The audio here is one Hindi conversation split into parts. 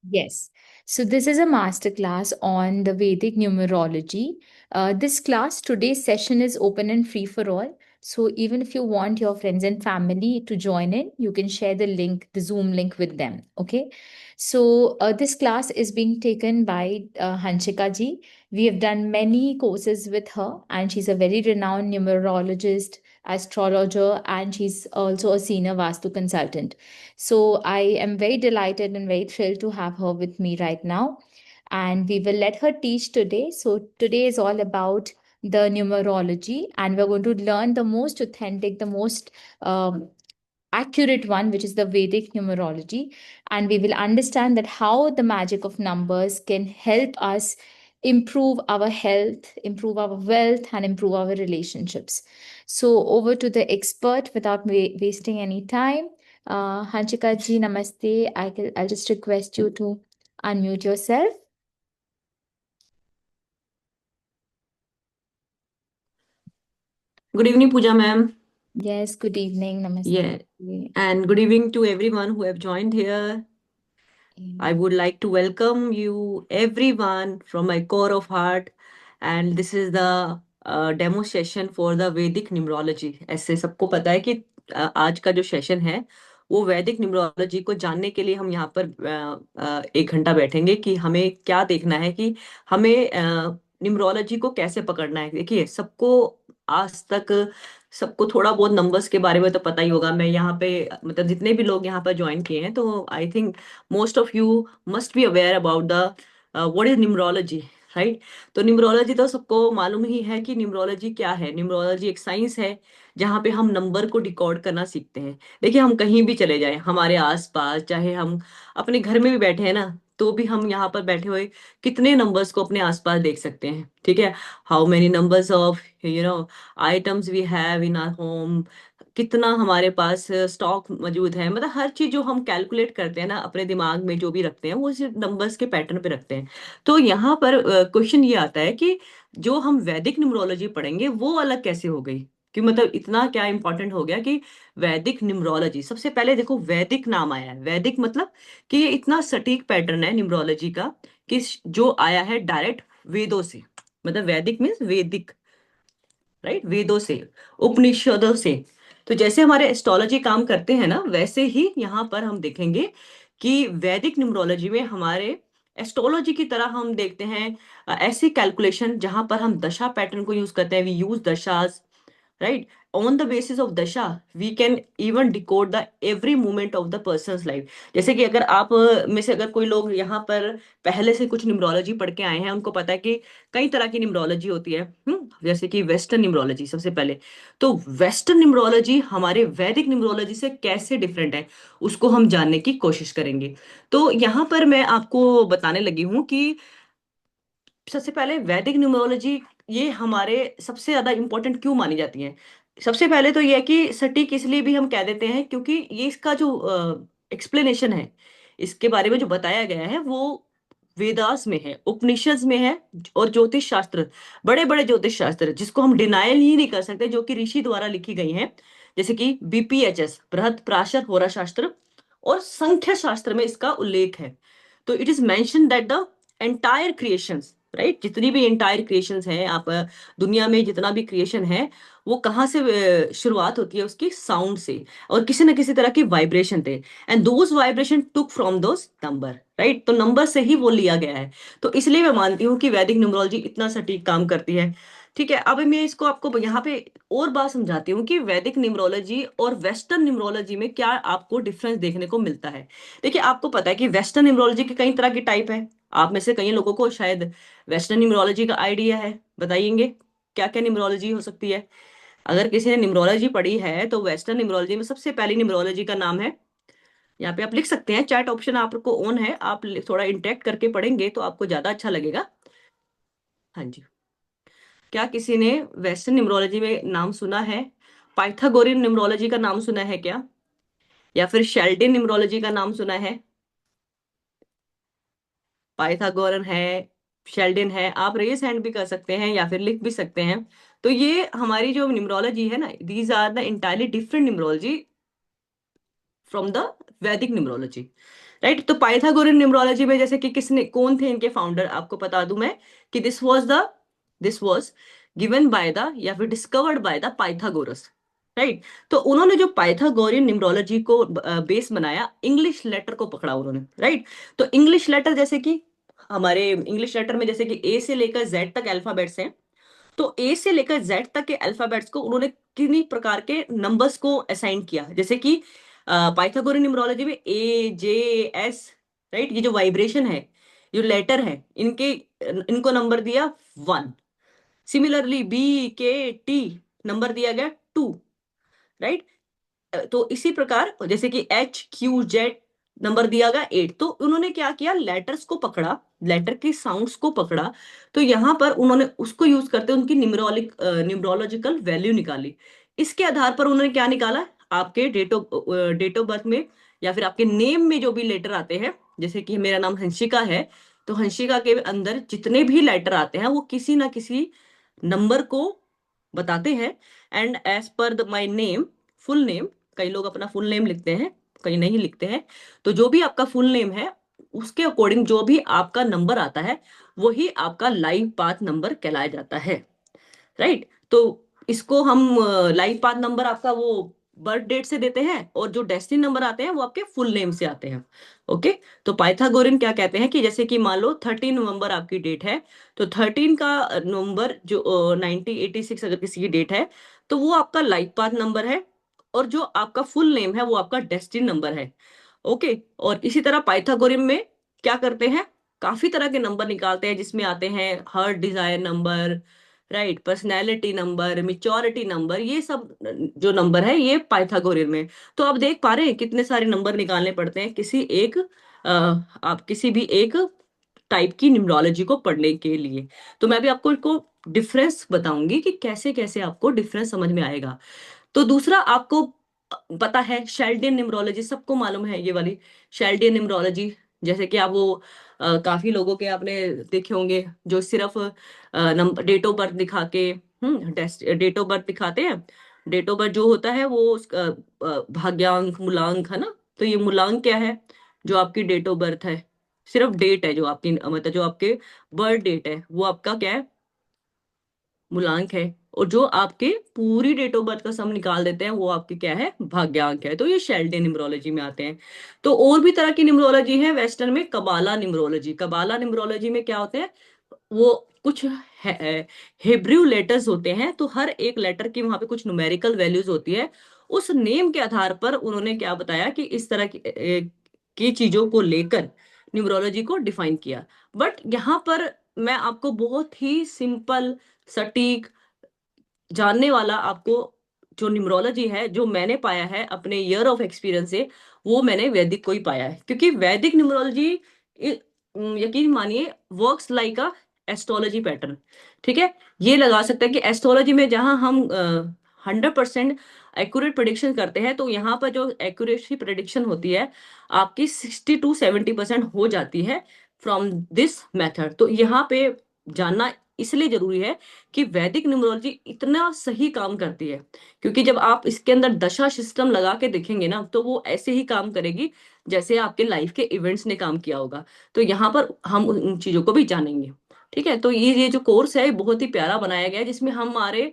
Yes. So this is a masterclass on the Vedic numerology. This class, today's session is open and free for all. So even if you want your friends and family to join in, you can share the link, the Zoom link with them. Okay. So this class is being taken by Hanshika ji. We have done many courses with her, and she's a very renowned numerologist, astrologer, and she's also a senior Vastu consultant. So I am very delighted and very thrilled to have her with me right now. And we will let her teach today. So today is all about the numerology, and we're going to learn the most authentic, the most accurate one, which is the Vedic numerology. And we will understand that how the magic of numbers can help us improve our health, improve our wealth, and improve our relationships. So, over to the expert without wasting any time. Hanchika ji, namaste. I'll just request you to unmute yourself. Good evening, Pooja ma'am. Yes, good evening. Yeah, Namaste. and good evening to everyone who have joined here. I would like to welcome you, everyone, from my core of heart. And this is the demo session for the Vedic numerology. ऐसे सबको पता है कि आज का जो सेशन है वो वैदिक न्यूमरोलॉजी को जानने के लिए हम यहाँ पर 1 घंटा बैठेंगे कि हमें क्या देखना है कि हमें न्यूमरोलॉजी को कैसे पकड़ना है। देखिए, आज तक सबको थोड़ा बहुत नंबर्स के बारे में तो पता ही होगा। मैं यहाँ पे मतलब जितने भी लोग यहाँ पर ज्वाइन किए हैं, तो I think most of you must be aware about the what is numerology, right. तो न्यूमरोलॉजी तो सबको मालूम ही है कि न्यूमरोलॉजी क्या है। न्यूमरोलॉजी एक साइंस है जहाँ पे हम नंबर को डिकोड करना सीखते हैं। देखिए, हम कहीं भी चले जाएं हमारे आसपास, चाहे हम अपने घर में भी बैठे हैं ना, तो भी हम यहाँ पर बैठे हुए कितने नंबर्स को अपने आसपास देख सकते हैं। ठीक है, how many numbers of items we have in our home, कितना हमारे पास स्टॉक मौजूद है। मतलब हर चीज जो हम कैलकुलेट करते हैं ना, अपने दिमाग में जो भी रखते हैं, वो सिर्फ नंबर्स के पैटर्न पे रखते हैं। तो यहाँ पर क्वेश्चन ये आता है कि जो हम वैदिक न्यूमरोलॉजी पढ़ेंगे वो अलग कैसे हो गई, कि मतलब इतना क्या इंपॉर्टेंट हो गया कि वैदिक न्यूमरोलॉजी। सबसे पहले देखो, वैदिक नाम आया है। वैदिक मतलब कि ये इतना सटीक पैटर्न है न्यूमरोलॉजी का कि जो आया है डायरेक्ट वेदों से। मतलब वैदिक मीन्स वेदिक, राइट, वेदों से, उपनिषदों से। तो जैसे हमारे एस्ट्रोलॉजी काम करते हैं ना, वैसे ही यहाँ पर हम देखेंगे कि वैदिक न्यूमरोलॉजी में हमारे एस्ट्रोलॉजी की तरह हम देखते हैं ऐसी कैलकुलेशन जहां पर हम दशा पैटर्न को यूज करते हैं। We use dashas, right. On the basis of dasha we can even decode the every moment of the person's life. जैसे कि अगर आप में से अगर कोई लोग यहाँ पर पहले से कुछ न्यूमरोलॉजी पढ़ के आए हैं, उनको पता है कि कई तरह की न्यूमरोलॉजी होती है। जैसे कि वेस्टर्न न्यूमरोलॉजी सबसे पहले। तो वेस्टर्न न्यूमरोलॉजी हमारे वैदिक न्यूमरोलॉजी से कैसे डिफरेंट है, उसको हम जानने की कोशिश करेंगे। तो यहाँ पर मैं आपको बताने लगी हूँ कि सबसे पहले वैदिक न्यूमरोलॉजी ये हमारे सबसे ज्यादा इंपॉर्टेंट क्यों मानी जाती है। सबसे पहले तो ये है कि सटीक इसलिए भी हम कह देते हैं क्योंकि ये इसका जो एक्सप्लेनेशन है, इसके बारे में जो बताया गया है वो वेदास में है, उपनिषद में है। और ज्योतिष शास्त्र, बड़े बड़े ज्योतिष शास्त्र जिसको हम डिनायल ही नहीं कर सकते, जो कि ऋषि द्वारा लिखी गई हैं, जैसे कि बीपीएचएस, बृहद पराशर होरा शास्त्र, और संख्या शास्त्र में इसका उल्लेख है। तो it is mention that the entire creations, right, जितनी भी एंटायर क्रिएशंस हैं, आप दुनिया में जितना भी क्रिएशन है, वो कहाँ से शुरुआत होती है, उसकी साउंड से, और किसी न किसी तरह की वाइब्रेशन थे। And those vibration took from those number, right. तो नंबर से ही वो लिया गया है। तो इसलिए मैं मानती हूँ कि वैदिक न्यूमरोलॉजी इतना सटीक काम करती है। ठीक है, अब मैं इसको आपको यहाँ पे और बात समझाती हूँ कि वैदिक न्यूमरोलॉजी और वेस्टर्न न्यूमरोलॉजी में क्या आपको डिफरेंस देखने को मिलता है। देखिए, आपको पता है कि वेस्टर्न न्यूमरोलॉजी के कई तरह की टाइप है। आप में से कई लोगों को शायद वेस्टर्न न्यूमरोलॉजी का आइडिया है। बताइएंगे क्या क्या न्यूमरोलॉजी हो सकती है। अगर किसी ने न्यूमरोलॉजी पढ़ी है तो वेस्टर्न न्यूमरोलॉजी में सबसे पहली न्यूमरोलॉजी का नाम है, यहाँ पे आप लिख सकते हैं, चैट ऑप्शन आपको ऑन है, आप थोड़ा इंटरेक्ट करके पढ़ेंगे तो आपको ज्यादा अच्छा लगेगा। हाँ जी। क्या किसी ने वेस्टर्न न्यूमरोलॉजी में नाम सुना है? पाइथागोरियन न्यूमरोलॉजी का नाम सुना है क्या? या फिर शेल्डन न्यूमरोलॉजी का नाम सुना है? पाइथागोरन है, शेल्डन है। आप रेस हैंड भी कर सकते हैं या फिर लिख भी सकते हैं। तो ये हमारी जो न्यूमरोलॉजी है ना, these are the entirely different numerology from the Vedic numerology. Right, तो पाइथागोरियन न्यूमरोलॉजी में जैसे कि किसने, कौन थे इनके फाउंडर, आपको बता दूं मैं कि this was given by the, या फिर discovered by the Pythagoras. Right, तो उन्होंने जो पाइथागोरियन न्यूमरोलॉजी को बेस बनाया, इंग्लिश लेटर को पकड़ा उन्होंने। राइट, तो इंग्लिश लेटर जैसे कि हमारे इंग्लिश लेटर में जैसे कि ए से लेकर जेड तक अल्फाबेट्स हैं, तो ए से लेकर जेड तक के अल्फाबेट्स को उन्होंने किन्हीं प्रकार के नंबर्स को असाइन किया। जैसे कि पाइथागोरन न्यूमरोलॉजी में ए जे एस, राइट, ये जो वाइब्रेशन है, जो लेटर है, इनको नंबर दिया 1। सिमिलरली बी के टी नंबर दिया गया 2। राइट, तो इसी प्रकार जैसे कि एच क्यू जेड नंबर दिया गया 8। तो उन्होंने क्या किया, लेटर्स को पकड़ा, लेटर की साउंड्स को पकड़ा, तो यहां पर उन्होंने उसको यूज करते उनकी न्यूमरोलॉजिकल वैल्यू निकाली। इसके आधार पर उन्होंने क्या निकाला, आपके डेट ऑफ बर्थ में या फिर आपके नेम में जो भी लेटर आते हैं, जैसे कि मेरा नाम हंसिका है, तो हंसिका के अंदर जितने भी लेटर आते हैं वो किसी ना किसी नंबर को बताते हैं। And as per my name, full name, कई लोग अपना फुल नेम लिखते हैं, कई नहीं लिखते हैं, तो जो भी आपका फुल नेम है उसके अकॉर्डिंग जो भी आपका नंबर आता है वही आपका लाइफ पाथ नंबर कहलाया जाता है। राइट, तो इसको हम लाइफ पाथ नंबर आपका वो बर्थ डेट से देते हैं, और जो डेस्टिनी नंबर आते हैं वो आपके फुल नेम से आते हैं। ओके, तो पाइथागोरियन क्या कहते हैं कि जैसे कि मान लो 13 नवंबर आपकी डेट है, तो 13 का नवंबर जो 1986 अगर किसी की डेट है, तो वो आपका लाइफ पाथ नंबर है, और जो आपका फुल नेम है वो आपका डेस्टिनी नंबर है। ओके, और इसी तरह पाइथागोरियन में क्या करते हैं, काफी तरह के नंबर निकालते हैं, जिसमें आते हैं heart desire number, right, personality number, maturity number, ये सब जो नंबर है ये पाइथागोरियन में। तो आप देख पा रहे हैं कितने सारे नंबर निकालने पड़ते हैं आप किसी भी एक टाइप की न्यूमरोलॉजी को पढ़ने के लिए। तो मैं भी आपको इसको डिफरेंस बताऊंगी कि कैसे कैसे आपको डिफरेंस समझ में आएगा। तो दूसरा आपको पता है शेल्डियन न्यूमरोलॉजी, सबको मालूम है ये वाली शेल्डियन न्यूमरोलॉजी। जैसे कि आप वो काफी लोगों के आपने देखे होंगे जो सिर्फ नंबर, डेट ऑफ बर्थ दिखा के, डेट ऑफ बर्थ दिखाते हैं। डेट ऑफ बर्थ जो होता है वो उसका भाग्यांक मूलांक है ना। तो ये मूलांक क्या है, जो आपकी डेट ऑफ बर्थ है, सिर्फ डेट है जो आपकी, मतलब जो आपके बर्थ डेट है वो आपका क्या है, मूलांक है। और जो आपके पूरी डेट ऑफ बर्थ का सम निकाल देते हैं वो आपके क्या है, भाग्यांक है। तो ये शेल्डन न्यूमरोलॉजी में आते हैं। तो और भी तरह की न्यूमरोलॉजी है वेस्टर्न में, कबाला न्यूमरोलॉजी। कबाला न्यूमरोलॉजी में क्या होते हैं, वो कुछ हिब्रू लेटर्स होते हैं, तो हर एक लेटर की वहां पे कुछ न्यूमेरिकल वैल्यूज होती है। उस नेम के आधार पर उन्होंने क्या बताया कि इस तरह की चीजों को लेकर न्यूमरोलॉजी को डिफाइन किया। बट यहाँ पर मैं आपको बहुत ही सिंपल, सटीक, जानने वाला आपको जो न्यूमरोलॉजी है, जो मैंने पाया है अपने ईयर ऑफ एक्सपीरियंस से, वो मैंने वैदिक को ही पाया है। क्योंकि वैदिक न्यूमरोलॉजी, यकीन मानिए, वर्क्स लाइक अ एस्ट्रोलॉजी पैटर्न। ठीक है, ये लगा सकते हैं कि एस्ट्रोलॉजी में जहां हम 100% एक्यूरेट प्रिडिक्शन करते हैं, तो यहाँ पर जो एक्यूरेसी प्रिडिक्शन होती है आपकी 60 to 70% हो जाती है फ्रॉम दिस मेथड। तो यहाँ पे जानना इसलिए जरूरी है कि वैदिक न्यूमरोलॉजी इतना सही काम करती है, क्योंकि जब आप इसके अंदर दशा सिस्टम लगा के देखेंगे ना, तो वो ऐसे ही काम करेगी जैसे आपके लाइफ के इवेंट्स ने काम किया होगा। तो यहाँ पर हम उन चीजों को भी जानेंगे। ठीक है, तो ये जो कोर्स है बहुत ही प्यारा बनाया गया है, जिसमें हम हमारे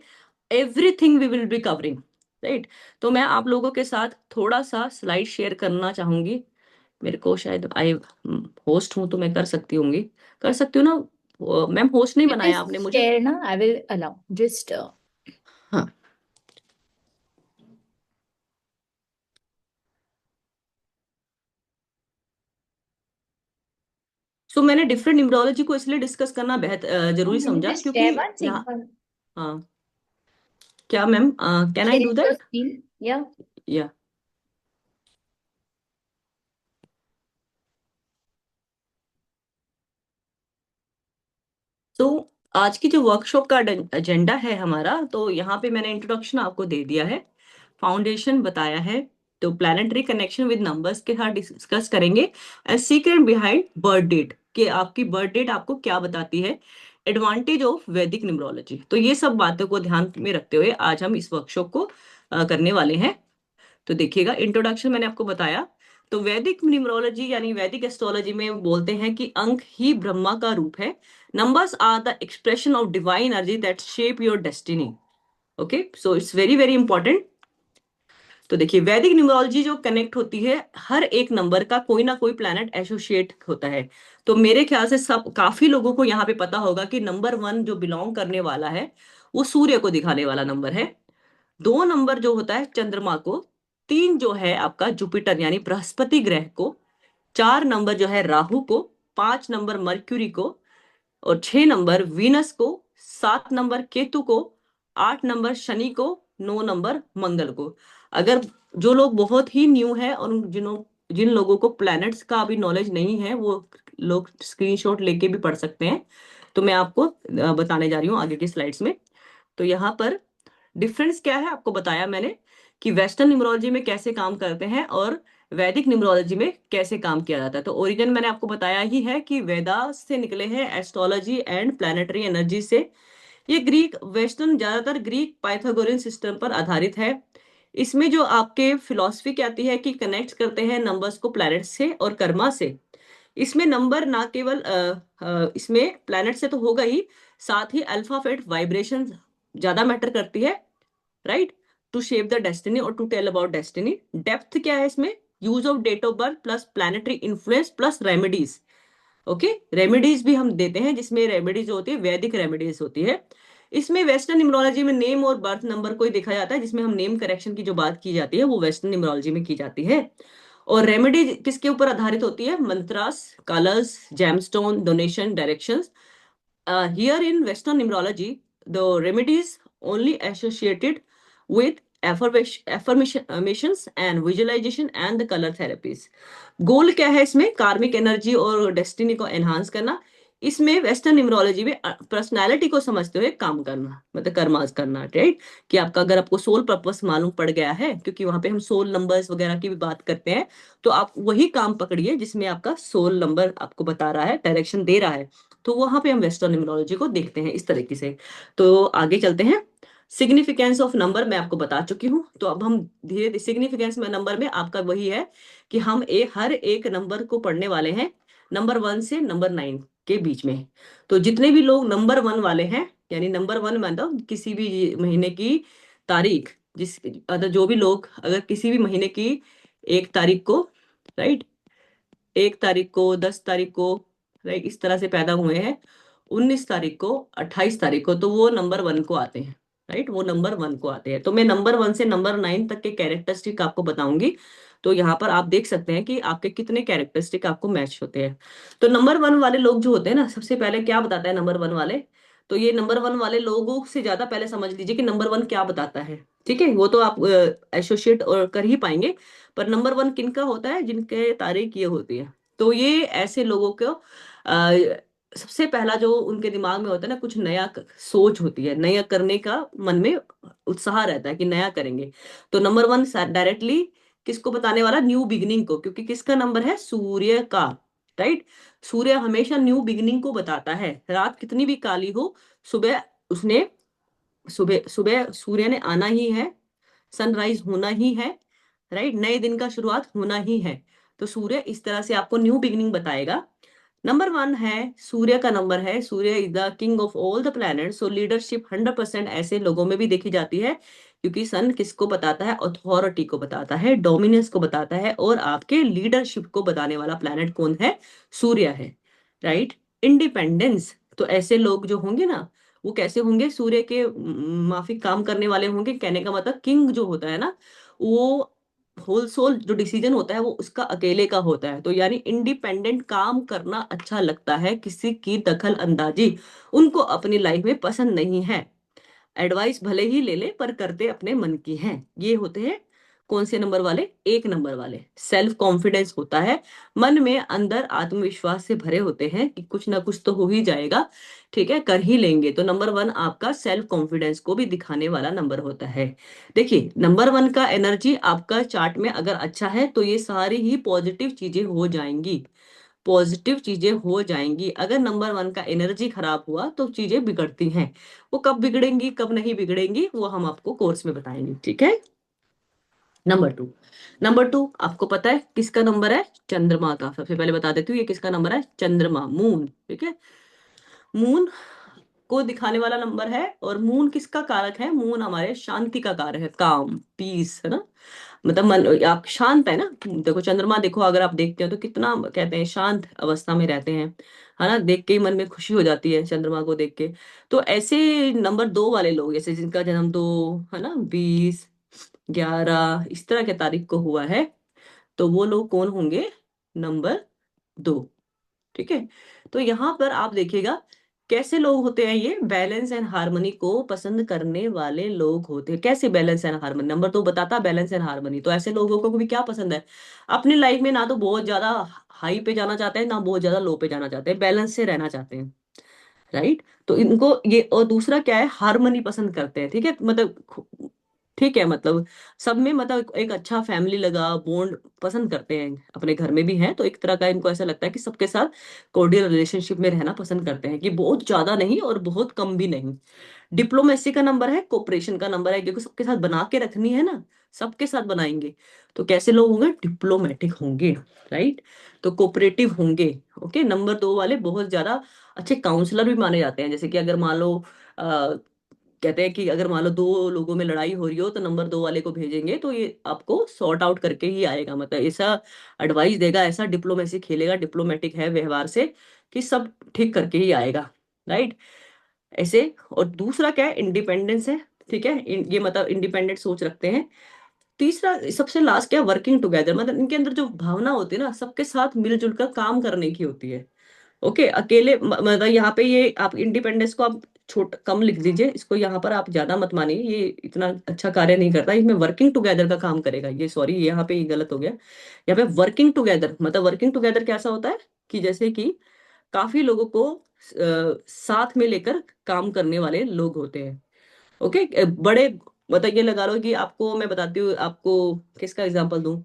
everything we will be covering. Right, तो मैं आप लोगों के साथ थोड़ा सा स्लाइड शेयर करना चाहूंगी। मेरे को शायद आई होस्ट हूं तो मैं कर सकती होंगी, कर सकती हूँ ना मैम, होस्ट नहीं You बनाया आपने just मुझे। share, na? I will allow. Just हाँ, सो मैंने डिफरेंट न्यूमरोलॉजी को इसलिए डिस्कस करना बेहद जरूरी can you समझा, just क्योंकि share one यहाँ, single? हाँ, क्या ma'am, can I Share do your that? screen. Yeah. या, तो आज की जो वर्कशॉप का एजेंडा है हमारा, तो यहाँ पे मैंने इंट्रोडक्शन आपको दे दिया है, फाउंडेशन बताया है, तो प्लानिटरी कनेक्शन विद नंबर्स के साथ डिस्कस करेंगे, and secret behind birth date, कि आपकी बर्थ डेट आपको क्या बताती है, एडवांटेज ऑफ वैदिक न्यूमरोलॉजी। तो ये सब बातों को ध्यान में रखते हुए आज हम इस वर्कशॉप को करने वाले हैं। तो देखिएगा, इंट्रोडक्शन मैंने आपको बताया, तो वैदिक न्यूमरोलॉजी यानी वैदिक एस्ट्रोलॉजी में बोलते हैं कि अंक ही ब्रह्मा का रूप है। Numbers are the expression of divine energy that shape your destiny. Okay, so it's very very important. तो देखिए, वैदिक न्यूमरोलॉजी जो कनेक्ट होती है, हर एक नंबर का कोई ना कोई प्लैनेट एसोसिएट होता है। तो मेरे ख्याल से सब काफी लोगों को यहाँ पे पता होगा कि नंबर 1 जो बिलोंग करने वाला है वो सूर्य को दिखाने वाला नंबर है। 2 नंबर जो होता है चंद्रमा को। 3 जो है आपका जुपिटर यानी बृहस्पति ग्रह को। 4 नंबर जो है राहु को। 5 नंबर मर्क्यूरी को। और 6 नंबर वीनस को। 7 नंबर केतु को। 8 नंबर शनि को। 9 नंबर मंगल को। अगर जो लोग बहुत ही न्यू है और जिन लोगों को प्लैनेट्स का अभी नॉलेज नहीं है, वो लोग स्क्रीनशॉट लेके भी पढ़ सकते हैं। तो मैं आपको बताने जा रही हूँ आगे की स्लाइड्स में। तो यहाँ पर डिफरेंस क्या है आपको बताया मैंने कि वेस्टर्न न्यूमरोलॉजी में कैसे काम करते हैं और वैदिक न्यूमरोलॉजी में कैसे काम किया जाता है। तो ओरिजिन मैंने आपको बताया ही है कि वेदास से निकले हैं, एस्ट्रोलॉजी एंड प्लानिटरी एनर्जी से। ये ग्रीक वेस्टर्न ज्यादातर ग्रीक पाइथागोरियन सिस्टम पर आधारित है। इसमें जो आपके फिलॉसफी क्या आती है कि कनेक्ट करते हैं नंबर्स को प्लैनेट से और कर्मा से। इसमें नंबर ना केवल इसमें प्लैनेट से तो होगा ही, साथ ही अल्फाबेट वाइब्रेशन ज्यादा मैटर करती है, right, to shape the destiny और to tell about destiny. Depth क्या है इसमें? Use of date of birth plus planetary influence plus remedies. Okay, remedies भी हम देते हैं, जिसमें रेमेडीज होती है वैदिक रेमेडीज होती है। इसमें वेस्टर्न न्यूमरोलॉजी में नेम और बर्थ नंबर को ही देखा जाता है, जिसमें हम नेम करेक्शन की जो बात की जाती है वो वेस्टर्न न्यूमरोलॉजी में की जाती है। और रेमेडीज किसके ऊपर आधारित होती है? Mantras, colours, gemstone, donation, directions. Here in Western numerology, the remedies only associated with affirmations and visualization and the color therapies. गोल क्या है इसमें? कार्मिक एनर्जी और डेस्टिनी को एनहांस करना। इसमें वेस्टर्न न्यूमरोलॉजी में पर्सनालिटी को समझते हुए काम करना, मतलब कर्मास करना, राइट। कि आपका अगर आपको सोल पर्पस मालूम पड़ गया है, क्योंकि वहां पे हम सोल नंबर्स वगैरह की भी बात करते हैं, तो आप वही काम पकड़िए जिसमें आपका सोल नंबर आपको बता रहा है, डायरेक्शन दे रहा है। तो वहां पे हम वेस्टर्न न्यूमरोलॉजी को देखते हैं इस तरीके से। तो आगे चलते हैं। सिग्निफिकेंस ऑफ नंबर मैं आपको बता चुकी हूँ, तो अब हम धीरे धीरे सिग्निफिकेंस में नंबर में आपका वही है कि हम हर एक नंबर को पढ़ने वाले हैं, नंबर 1 से नंबर 9 के बीच में। तो जितने भी लोग नंबर 1 वाले हैं, यानी नंबर 1 मतलब किसी भी महीने की तारीख, जिस अगर जो भी लोग अगर किसी भी महीने की 1 तारीख को, राइट, 1 तारीख को, 10 तारीख को, राइट, इस तरह से पैदा हुए हैं, 19 तारीख को, 28 तारीख को, तो वो नंबर 1 को आते हैं, राइट, वो नंबर 1 को आते हैं। तो मैं नंबर 1 से नंबर 9 तक के कैरेक्टरिस्टिक आपको बताऊंगी। तो यहाँ पर आप देख सकते हैं कि आपके कितने कैरेक्टरिस्टिक आपको मैच होते हैं। तो नंबर 1 वाले लोग जो होते हैं ना, सबसे पहले क्या बताता है नंबर 1 वाले? तो ये नंबर 1 वाले लोगों से ज्यादा पहले समझ लीजिए कि नंबर 1 क्या बताता है। ठीक है, वो तो आप एसोसिएट और कर ही पाएंगे। पर नंबर 1 किनका होता है? जिनके तारीख ये होती है। तो ये ऐसे लोगों को सबसे पहला जो उनके दिमाग में होता है ना, कुछ नया सोच होती है, नया करने का मन में उत्साह रहता है कि नया करेंगे। तो नंबर 1 डायरेक्टली किसको बताने वाला? न्यू बिगिनिंग को, क्योंकि किसका नंबर है? सूर्य का, राइट। सूर्य हमेशा न्यू बिगिनिंग को बताता है। रात कितनी भी काली हो, सुबह उसने सुबह सुबह सूर्य ने आना ही है, सनराइज होना ही है, राइट, नए दिन का शुरुआत होना ही है। तो सूर्य इस तरह से आपको न्यू बिगिनिंग बताएगा। नंबर 1 है, सूर्य का नंबर है, Surya is the king of all the planet. So leadership 100% ऐसे लोगों में भी देखी जाती है, क्योंकि सन किसको बताता है? अथॉरिटी को बताता है, डोमिनेंस को बताता है, और आपके लीडरशिप को बताने वाला प्लैनेट कौन है? सूर्य है, राइट। इंडिपेंडेंस, तो ऐसे लोग जो होंगे ना, वो कैसे होंगे? सूर्य के माफिक काम करने वाले होंगे। कहने का मतलब किंग जो होता है ना, वो होल सोल जो डिसीजन होता है वो उसका अकेले का होता है। तो यानी इंडिपेंडेंट काम करना अच्छा लगता है, किसी की दखल अंदाजी उनको अपनी लाइफ में पसंद नहीं है। एडवाइस भले ही ले ले पर करते अपने मन की हैं। ये होते हैं कौन से नंबर वाले? 1 नंबर वाले। सेल्फ कॉन्फिडेंस होता है, मन में अंदर आत्मविश्वास से भरे होते हैं कि कुछ ना कुछ तो हो ही जाएगा, ठीक है, कर ही लेंगे। तो नंबर 1 आपका सेल्फ कॉन्फिडेंस को भी दिखाने वाला नंबर होता है। देखिए, नंबर 1 का एनर्जी आपका चार्ट में अगर अच्छा है तो ये सारी ही पॉजिटिव चीजें हो जाएंगी, पॉजिटिव चीजें हो जाएंगी। अगर नंबर 1 का एनर्जी खराब हुआ तो चीजें बिगड़ती हैं। वो कब बिगड़ेंगी कब नहीं बिगड़ेंगी वो हम आपको कोर्स में बताएंगे, ठीक है। नंबर टू आपको पता है किसका नंबर है? चंद्रमा का। सबसे पहले बता देती हूँ ये किसका नंबर है? चंद्रमा, मून। ठीक है, मून को दिखाने वाला नंबर है। और मून किसका कारक है? मून हमारे शांति का कारक है, काम, पीस, है ना। मतलब मन, आप शांत है ना। देखो चंद्रमा, देखो अगर आप देखते हो तो कितना कहते हैं शांत अवस्था में रहते हैं, है ना। देख के ही मन में खुशी हो जाती है चंद्रमा को देख के। तो ऐसे नंबर 2 वाले लोग, जैसे जिनका जन्म 2, है ना, 20, 11 इस तरह के तारीख को हुआ है, तो वो लोग कौन होंगे? नंबर 2। ठीक है, तो यहाँ पर आप देखिएगा कैसे लोग होते हैं। ये बैलेंस एंड हार्मनी को पसंद करने वाले लोग होते हैं। कैसे बैलेंस एंड हार्मनी? नंबर 2 बताता बैलेंस एंड हार्मनी। तो ऐसे लोगों को भी क्या पसंद है? अपनी लाइफ में ना तो बहुत ज्यादा हाई पे जाना चाहते हैं, ना बहुत ज्यादा लो पे जाना चाहते हैं, बैलेंस से रहना चाहते हैं। राइट, तो इनको ये, और दूसरा क्या है, हारमोनी पसंद करते हैं। ठीक है, मतलब ठीक है, मतलब सब में, मतलब एक अच्छा फैमिली लगा बॉन्ड पसंद करते हैं। अपने घर में भी हैं तो एक तरह का इनको ऐसा लगता है कि सबके साथ कोर्डियल रिलेशनशिप में रहना पसंद करते हैं, कि बहुत ज्यादा नहीं और बहुत कम भी नहीं। डिप्लोमेसी का नंबर है, कोऑपरेशन का नंबर है, क्योंकि सबके साथ बना के रखनी है ना, सबके साथ बनाएंगे। तो कैसे लोग होंगे? डिप्लोमेटिक होंगे। राइट, तो कोऑपरेटिव होंगे। ओके, नंबर 2 वाले बहुत ज्यादा अच्छे काउंसलर भी माने जाते हैं। जैसे कि अगर मान लो कहते हैं कि अगर मान लो 2 लोगों में लड़ाई हो रही हो तो नंबर 2 वाले को भेजेंगे तो ये आपको सॉर्ट आउट करके ही आएगा। मतलब ऐसा एडवाइस देगा, ऐसा डिप्लोमेसी खेलेगा, डिप्लोमेटिक है व्यवहार से, कि सब ठीक करके ही आएगा। राइट, ऐसे। और दूसरा क्या है? इंडिपेंडेंस है। ठीक है, ये मतलब इंडिपेंडेंट सोच रखते हैं। तीसरा सबसे लास्ट क्या? Working together. मतलब इनके अंदर जो भावना होती है ना, सबके साथ मिलजुल कर काम करने की होती है। ओके, अकेले मतलब यहाँ पे ये आप इंडिपेंडेंस को आप छोट कम लिख दीजिए, इसको यहाँ पर आप ज्यादा मत मानिए, ये इतना अच्छा कार्य नहीं करता। इसमें वर्किंग टुगेदर का काम करेगा। ये सॉरी, यहाँ पे ये गलत हो गया। यहाँ पे वर्किंग टुगेदर, मतलब वर्किंग टुगेदर कैसा होता है कि जैसे कि काफी लोगों को साथ में लेकर काम करने वाले लोग होते हैं। ओके, बड़े, मतलब ये लगा लो कि आपको मैं बताती हूँ, आपको किसका एग्जांपल दूं?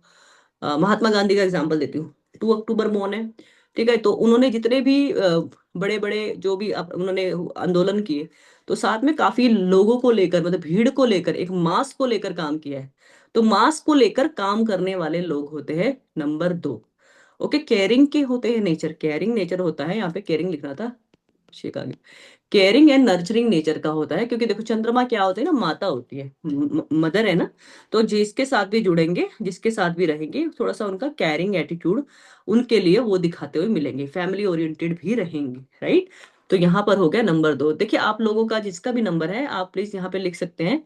महात्मा गांधी का एग्जांपल देती हूँ। 2 अक्टूबर मौन है। ठीक है, तो उन्होंने जितने भी बड़े बड़े जो भी उन्होंने आंदोलन किए, तो साथ में काफी लोगों को लेकर, मतलब भीड़ को लेकर, एक मास को लेकर काम किया है। तो मास को लेकर काम करने वाले लोग होते हैं नंबर 2। ओके, केयरिंग के होते हैं नेचर, केयरिंग नेचर होता है, यहाँ पे केयरिंग लिखना था, Chicago. Caring and nurturing nature का होता है, क्योंकि देखो चंद्रमा क्या होती है ना, माता होती है, मदर है ना। तो जिसके साथ भी जुड़ेंगे, जिसके साथ भी रहेंगे, थोड़ा सा उनका कैरिंग एटीट्यूड उनके लिए वो दिखाते हुए मिलेंगे, फैमिली ओरिएंटेड भी रहेंगे। राइट, तो यहाँ पर हो गया नंबर 2। देखिए आप लोगों का जिसका भी नंबर है, आप प्लीज यहाँ पे लिख सकते हैं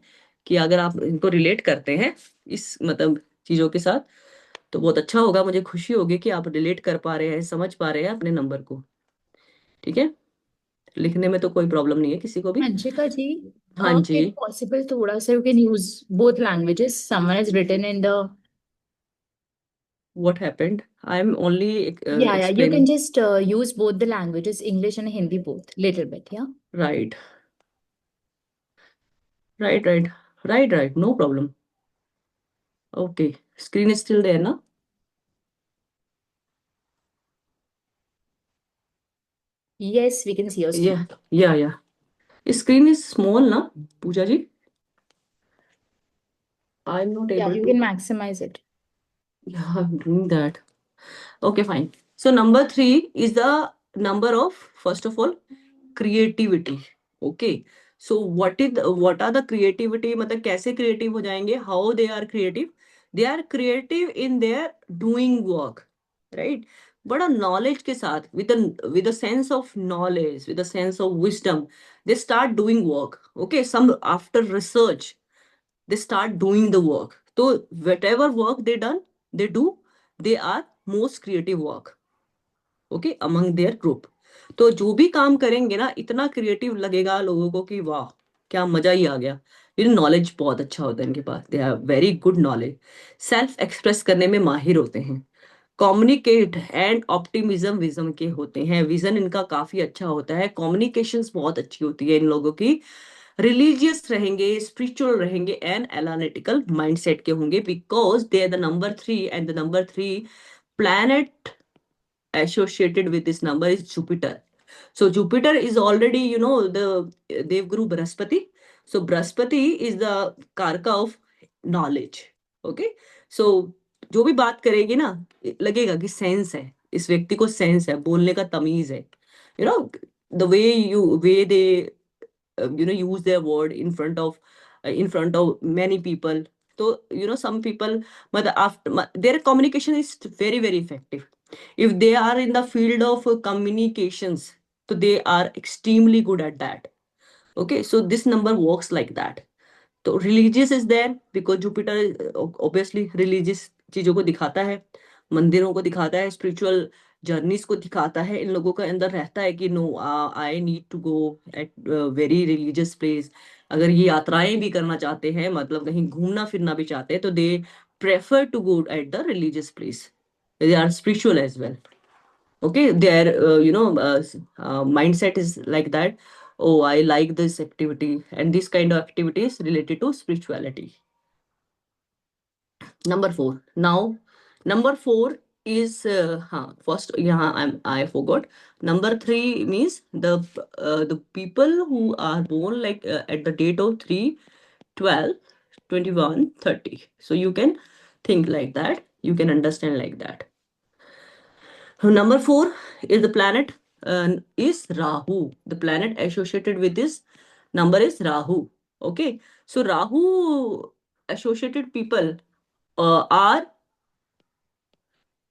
कि अगर आप इनको रिलेट करते हैं इस मतलब चीजों के साथ, तो बहुत अच्छा होगा, मुझे खुशी होगी कि आप रिलेट कर पा रहे हैं, समझ पा रहे हैं अपने नंबर को। ठीक है, लिखने में तो कोई प्रॉब्लम नहीं है किसी को भी। Anshika ji, हाँ जी। if possible, thoda sa you can use both languages. Someone has written in the What happened? I'm only yeah, you can explaining. just use both the languages, English and Hindi both, little bit, yeah. Right, right, right, right, right. No problem. Okay. Screen is still there, na? Yes, we can see your Yeah, screen. yeah, yeah. Screen is small, na? Pooja ji, I'm not Yeah, able you to. can maximize it. Yeah, I'm doing that. Okay, fine. So number 3 is the number of, first of all, creativity. Okay. So what are the creativity? मतलब कैसे creative हो जाएंगे? How they are creative? They are creative in their doing work, right? बड़ा knowledge के साथ, with a sense of knowledge, with a sense of wisdom, they start doing work. Okay, some after research, they start doing the work. So whatever work they do, they are most creative work. Okay, among there group. तो जो भी काम करेंगे ना, इतना क्रिएटिव लगेगा लोगों को कि वाह, क्या मजा ही आ गया। ये नॉलेज बहुत अच्छा होता है इनके पास, they have very good knowledge. Self express करने में माहिर होते हैं। कम्युनिकेट एंड ऑप्टिमिज्म विजन के होते हैं, विजन इनका काफी अच्छा होता है, कम्युनिकेशंस बहुत अच्छी होती है इन लोगों की। रिलीजियस रहेंगे, स्पिरिचुअल रहेंगे एंड एनालिटिकल माइंडसेट के होंगे, because they are the number 3 and the number 3 planet associated with this number is Jupiter. So Jupiter is already, the Devguru Brahaspati. So Brahaspati is the Karka of knowledge. Okay. सो जो भी बात करेगी ना, लगेगा कि सेंस है, इस व्यक्ति को सेंस है, बोलने का तमीज है, you know, the way they use their word in front of many people. So some people, but after their communication is very very effective. If they are in the field of communications, so they are extremely good at that. Okay, so this number works like that. तो religious is there because Jupiter obviously religious चीजों को दिखाता है, मंदिरों को दिखाता है, स्पिरिचुअल जर्नीज को दिखाता है। इन लोगों के अंदर रहता है कि no, I need to go at very religious place. अगर ये यात्राएं भी करना चाहते हैं, मतलब कहीं घूमना फिरना भी चाहते हैं, तो they prefer to go at the religious place. They are spiritual as well. Okay, their mindset is like that. Oh, I like this activity, and this kind of activities related to spirituality. Number four. Now, number four is first. Yeah, I forgot. Number three means the people who are born like at the date of 3, 12, 21, 30. So you can think like that. You can understand like that. Number four is the planet is Rahu. The planet associated with this number is Rahu. Okay, so Rahu associated people are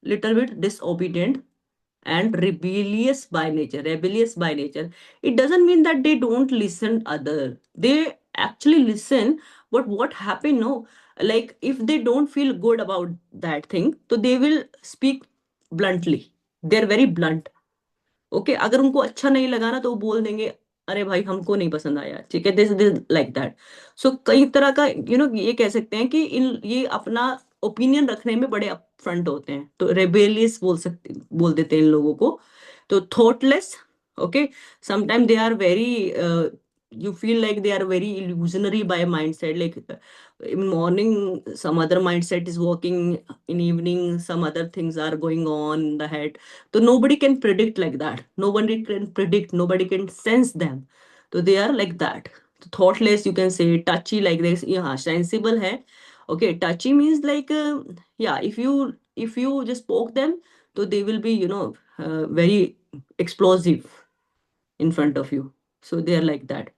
little bit disobedient and rebellious by nature. Rebellious by nature. It doesn't mean that they don't listen other. They actually listen. But what happened? No, like if they don't feel good about that thing, so they will speak bluntly. They're very blunt. Okay, अगर उनको अच्छा नहीं लगा ना, तो वो बोल देंगे, अरे भाई हमको नहीं पसंद आया, ठीक है, दिस दिस लाइक दैट। सो कई तरह का ये कह सकते हैं कि ये अपना ओपिनियन रखने में बड़े अपफ्रंट होते हैं, तो रेबेलियस बोल देते हैं इन लोगों को। तो thoughtless, okay, sometime they are very, you feel like they are very illusionary by mindset, like in morning some other mindset is working, in evening some other things are going on in the head. So nobody can predict like that. Nobody can predict. Nobody can sense them. So they are like that. Thoughtless, you can say. Touchy, like this. Yeah, sensible hai. Okay, touchy means like yeah. If you just poke them, so they will be very explosive in front of you. So they are like that.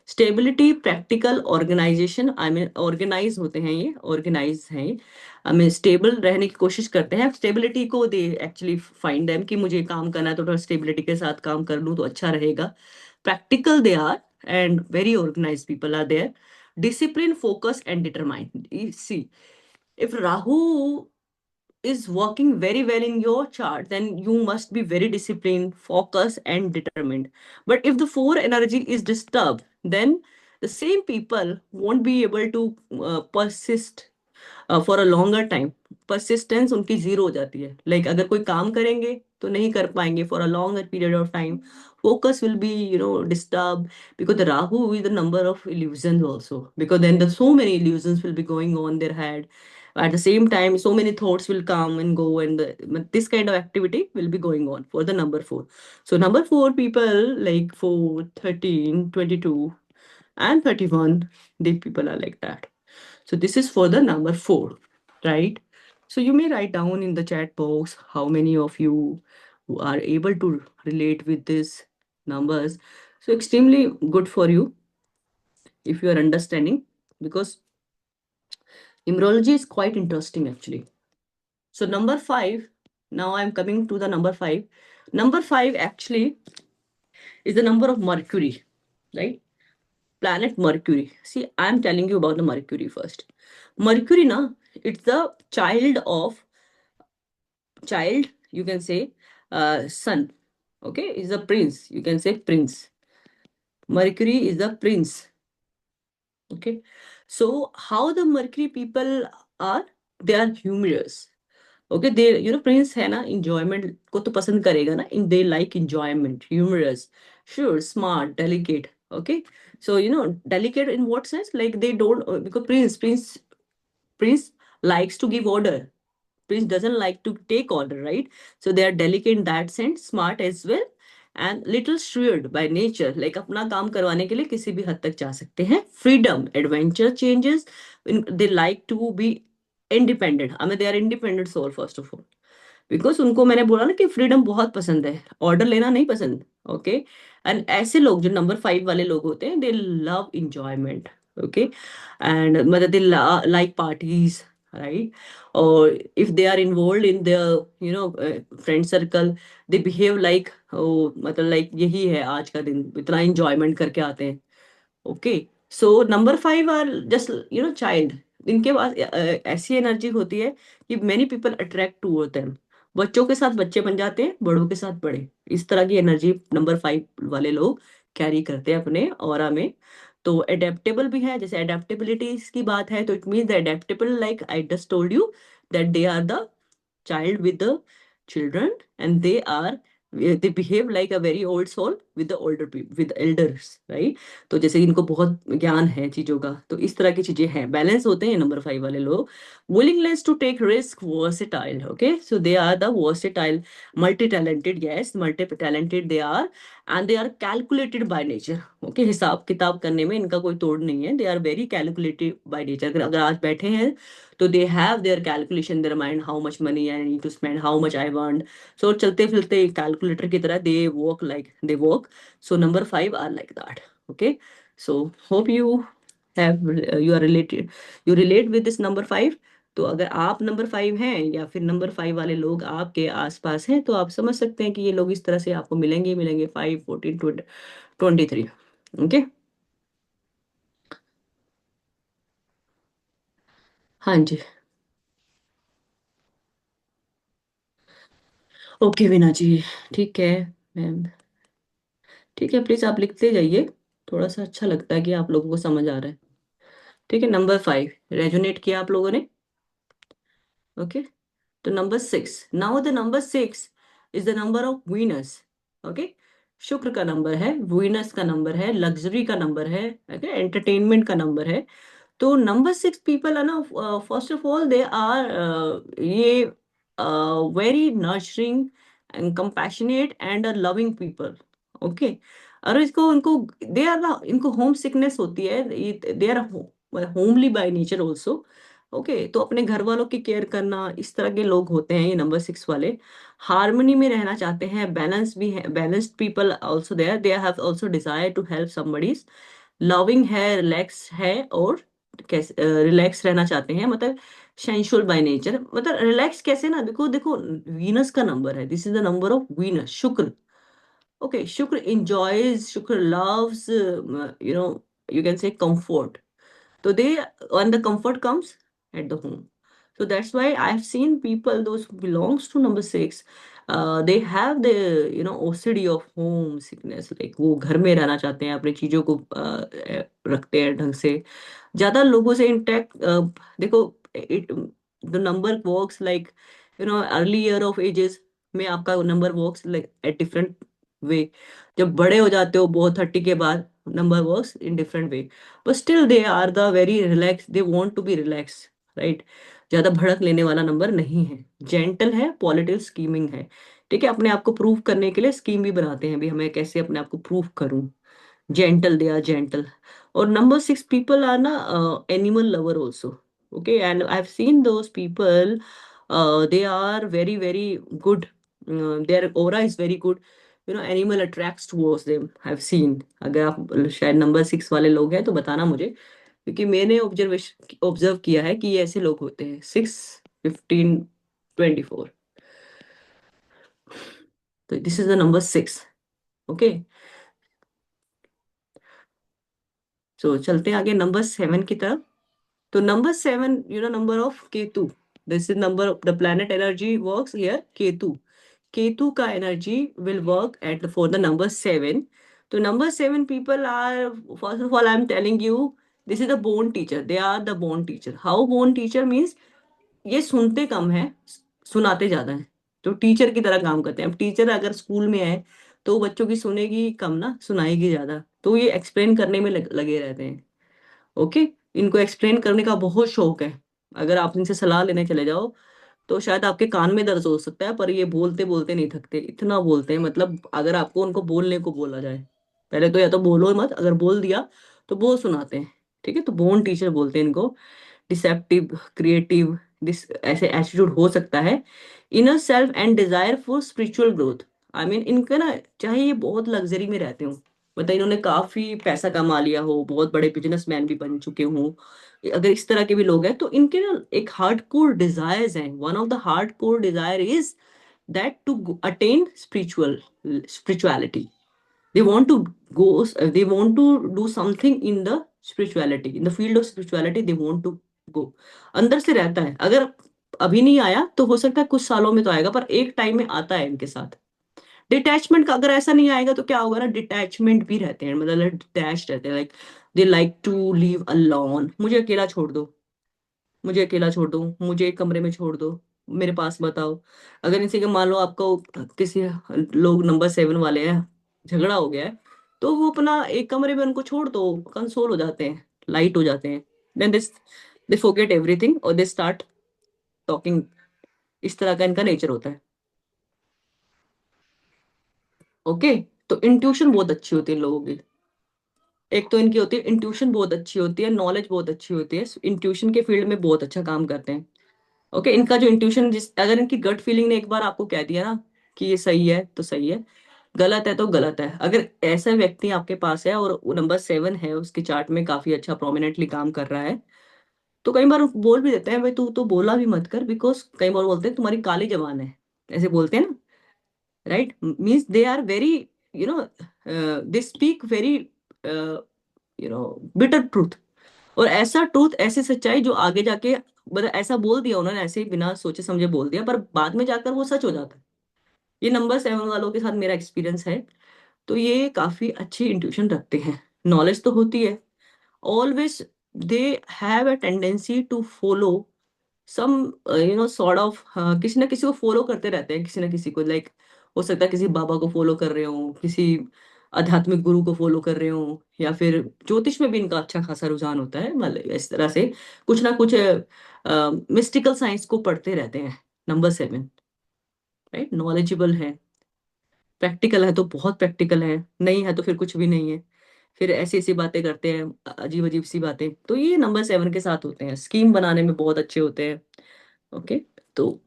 Stability, practical, organization, I mean organize होते हैं, ये ऑर्गेनाइज हैं, आई मीन स्टेबल रहने की कोशिश करते हैं। स्टेबिलिटी को दे एक्चुअली फाइंड देम कि मुझे काम करना है तो थोड़ा स्टेबिलिटी के साथ काम कर लूँ तो अच्छा रहेगा। Practical they are and very organize people are there. Discipline, focus and determined. See, if Rahu is working very well in your chart, then you must be very disciplined, focused, and determined. But if the four energy is disturbed, then the same people won't be able to persist for a longer time. Persistence उनकी जीरो हो जाती है, लाइक अगर कोई काम करेंगे तो नहीं कर पाएंगे for a longer period of time. focus will be disturbed, because the Rahu is the number of illusions also, because then the so many illusions will be going on their head at the same time. So many thoughts will come and go, and this kind of activity will be going on for the number four. So number four people, like 4, 13, 22, and 31, the people are like that. So this is for the number four, right? So you may write down in the chat box how many of you who are able to relate with these numbers. So extremely good for you if you are understanding, because numerology is quite interesting actually. So number five, now I'm coming to the number five. Number five actually is the number of Mercury, right? Planet Mercury. See, I'm telling you about the Mercury first. Mercury, na, it's the child, you can say, son. Okay, is a prince. You can say prince. Mercury is the prince. Okay, so how the Mercury people are? They are humorous. Okay, they prince है ना, enjoyment को तो पसंद करेगा ना, in they like enjoyment, humorous, sure, smart, delicate. Okay, so delicate in what sense? Like they don't, because prince likes to give order. Prince doesn't like to take order, right? So they are delicate in that sense, smart as well, and little shrewd by nature. Like अपना काम करवाने के लिए किसी भी हद तक जा सकते हैं. Freedom, adventure, changes. They like to be independent, हमें they are independent soul first of all, because उनको मैंने बोला ना कि फ्रीडम बहुत पसंद है, ऑर्डर लेना नहीं पसंद। ओके। एंड ऐसे लोग जो नंबर 5 वाले लोग होते हैं, they love enjoyment. Okay. And मतलब दे लाइक पार्टीज, राइट। और if they are involve in the friend circle, they behave like, मतलब लाइक यही है आज का दिन, इतना इंजॉयमेंट करके आते हैं। Okay. So number 5 are just child. इनके पास ऐसी एनर्जी होती है कि many people attract toward them. बच्चों के साथ बच्चे बन जाते हैं, बड़ों के साथ बड़े। इस तरह की एनर्जी नंबर 5 वाले लोग कैरी करते हैं अपने ऑरा में। तो अडेप्टेबल भी है, जैसे अडेप्टेबिलिटी की बात है, तो it mean the adaptable, like I just told you that they are the child with the children, and they behave like a very old soul with the older people, with elders, right? तो जैसे इनको बहुत ज्ञान है चीजों का, तो इस तरह की चीजें हैं, बैलेंस होते हैं नंबर 5 वाले लोग। willingness to take risk, versatile, okay, so they are the versatile, multi talented, yes, multi talented they are, and they are calculated by nature। okay, हिसाब किताब करने में इनका कोई तोड़ नहीं है, they are very calculated by nature। अगर आज बैठे हैं तो they have their calculation in their mind, how much money I need to spend, how much I want। so चलते फिरते कैलकुलेटर की तरह they work। so number 5 are like that। okay। so hope you are related, you relate with this number 5। तो अगर आप नंबर 5 हैं, या फिर नंबर 5 वाले लोग आपके आसपास हैं, तो आप समझ सकते हैं कि ये लोग इस तरह से आपको मिलेंगे ही मिलेंगे, 5, 14, 23। ओके। हाँ जी। ओके वीना जी, ठीक है मैम, ठीक है, प्लीज आप लिखते जाइए, थोड़ा सा अच्छा लगता है कि आप लोगों को समझ आ रहा है। ठीक है, नंबर 5 रेजोनेट किया आप लोगों ने। ओके। तो number 6, now the number 6 is the number of Venus. Okay. शुक्र का नंबर है, वीनस का नंबर है, लग्जरी का नंबर है, ओके, एंटरटेनमेंट का नंबर है। तो नंबर 6 पीपल है ना, first of all they are ये very nurturing and compassionate and loving people. Okay. और इसको इनको दे आर ना, इनको होम सिकनेस होती है, they are homely by nature also. Okay. तो अपने घर वालों की केयर करना, इस तरह के लोग होते हैं ये नंबर 6 वाले। हार्मनी में रहना चाहते हैं, बैलेंस भी है, balanced people also there, they have also desire to help somebody, loving है, रिलैक्स है, और कैसे रिलैक्स रहना चाहते हैं, मतलब सेंसुअल बाय नेचर। मतलब रिलैक्स कैसे ना, देखो देखो, वीनस का नंबर है, this is the number of Venus, Shukra. Okay. Shukra enjoys, शुक्र loves, you can say comfort। so they, when the comfort comes at the home, so that's why I've seen people those who belongs to number 6, they have the OCD of home sickness, like वो घर में रहना चाहते हैं, अपनी चीजों को रखते हैं ढंग से, ज्यादा लोगों से इंटरेक्ट। देखो, it the number works like early year of ages में आपका number works like at different way. जब बड़े हो जाते हो बहुत 30 के बाद, number works in different way, but still they are the very relaxed, they want to be relaxed, right। ज्यादा भड़क लेने वाला नंबर नहीं है, जेंटल है, पॉजिटिव स्कीमिंग है। ठीक है, अपने आप को प्रूव करने के लिए स्कीम भी बनाते हैं, भी हमें कैसे अपने आप को प्रूव करूं। gentle, they are gentle। और number 6 people are na animal lover also। okay, and I've seen those people, they are very very good, their aura is very good, animal attracts towards them, I've seen। अगर आप शायद नंबर 6 वाले लोग हैं तो बताना मुझे, क्योंकि मैंने ऑब्जर्व किया है कि ये ऐसे लोग होते हैं, 6, 15, 24। तो this is the number 6। Okay. So चलते हैं आगे नंबर 7 की तरफ। तो number 7, number of Ketu, this is number of the planet energy works here, Ketu. Ketu का energy will work at for the number 7। तो number 7 people are, first of all I am telling you, this is the born teacher, they are the born teacher. How born teacher means, ये सुनते कम है, सुनाते ज्यादा है। तो टीचर की तरह काम करते हैं। अब टीचर अगर स्कूल में है तो बच्चों की सुनेगी कम ना, सुनाएगी ज्यादा। तो ये एक्सप्लेन करने में लगे रहते हैं। ओके। इनको एक्सप्लेन करने का बहुत शौक है। अगर आप इनसे सलाह लेने चले जाओ तो शायद आपके कान में दर्द हो सकता है, पर ये बोलते बोलते नहीं थकते, इतना बोलते हैं। मतलब अगर आपको उनको बोलने को बोला जाए, पहले तो या तो बोलो मत, अगर बोल दिया तो बहुत सुनाते हैं। ठीक है, तो बोर्न टीचर बोलते हैं इनको। डिसेप्टिव, क्रिएटिव, दिस ऐसे एटीट्यूड हो सकता है। Inner self and desire for spiritual growth. I mean इनका ना, चाहे ये बहुत लग्जरी में रहते हो, मतलब इन्होंने काफी पैसा कमा लिया हो, बहुत बड़े बिजनेसमैन भी बन चुके हों, अगर इस तरह के भी लोग हैं, तो इनके ना एक हार्ड कोर डिजायर्स हैं। One of the hard core desire is that to attain spirituality. They want to they want to do something in the spirituality, in the field of spirituality they want to go। अंदर से रहता है, अगर अभी नहीं आया तो हो सकता है कुछ सालों में तो आएगा, पर एक टाइम में आता है इनके साथ। डिटैचमेंट का अगर ऐसा नहीं आएगा तो क्या होगा ना, डिटैचमेंट भी रहते हैं, मतलब डिटैच रहते हैं, like they like to leave alone. मुझे अकेला छोड़ दो, मुझे अकेला छोड़ दो, मुझे एक कमरे में छोड़ दो, मेरे पास बताओ। अगर इनसे कि मान लो आपको किसी लोग नंबर 7 वाले हैं, झगड़ा हो गया है, तो वो अपना एक कमरे में उनको छोड़ दो, कंसोल हो जाते हैं, लाइट हो जाते हैं। Then this they forget everything और दे स्टार्ट टॉकिंग। इस तरह का इनका नेचर होता है। ओके, तो इंट्यूशन बहुत अच्छी होती है इन लोगों की। एक तो इनकी होती है इंट्यूशन बहुत अच्छी होती है, नॉलेज बहुत अच्छी होती है, इंट्यूशन के फील्ड में बहुत अच्छा काम करते हैं। ओके, इनका जो इंट्यूशन, जिस अगर इनकी गट फीलिंग ने एक बार आपको कह दिया ना कि ये सही है तो सही है, गलत है तो गलत है। अगर ऐसा व्यक्ति आपके पास है और वो नंबर 7 है, उसके चार्ट में काफी अच्छा प्रोमिनेंटली काम कर रहा है, तो कई बार बोल भी देते हैं भाई तू तो बोला भी मत कर, बिकॉज कई बार बोलते हैं तुम्हारी काली जबान है, ऐसे बोलते हैं ना, right. Means they are very, you know, they speak very, bitter truth. और ऐसा ट्रूथ, ऐसी सच्चाई जो आगे जाके, मतलब ऐसा बोल दिया उन्होंने, ऐसे ही बिना सोचे समझे बोल दिया, पर बाद में जाकर वो सच हो जाता है। ये नंबर 7 वालों के साथ मेरा एक्सपीरियंस है। तो ये काफी अच्छी इंट्यूशन रखते हैं, नॉलेज तो होती है। Always they have a tendency to follow some, sort of, किसी ना किसी को फॉलो करते रहते हैं, किसी ना किसी को, लाइक हो सकता है किसी बाबा को फॉलो कर रहे हो, किसी आध्यात्मिक गुरु को फॉलो कर रहे हो, या फिर ज्योतिष में भी इनका अच्छा खासा रुझान होता है, मतलब इस तरह से कुछ ना कुछ मिस्टिकल साइंस को पढ़ते रहते हैं नंबर 7। राइट, नॉलेजेबल है, प्रैक्टिकल है तो बहुत प्रैक्टिकल है, नहीं है तो फिर कुछ भी नहीं है, फिर ऐसी ऐसी बातें करते हैं, अजीब अजीब सी बातें। तो ये नंबर 7 के साथ होते हैं, स्कीम बनाने में बहुत अच्छे होते हैं। ओके, तो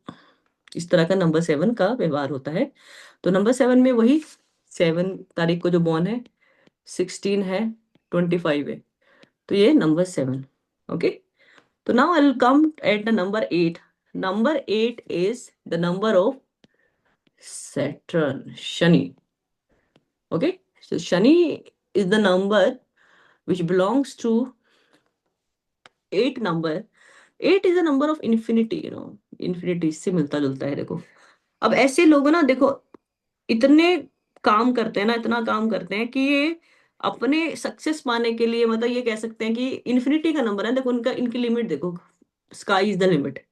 इस तरह का नंबर 7 का व्यवहार होता है। तो नंबर 7 में वही 7 तारीख को जो बॉर्न है, 16 है, 25 है, तो ये नंबर 7। ओके, तो now I will come at the number 8। Number 8 is the number of Saturn, Shani. Okay, so Shani is the number which belongs to 8 number। 8 is a number of infinity। infinity से मिलता जुलता है। देखो, अब ऐसे लोग ना, देखो इतने काम करते हैं ना, इतना काम करते हैं कि ये अपने सक्सेस पाने के लिए, मतलब ये कह सकते हैं कि इन्फिनिटी का नंबर है। देखो उनका, इनकी लिमिट देखो, sky is the limit.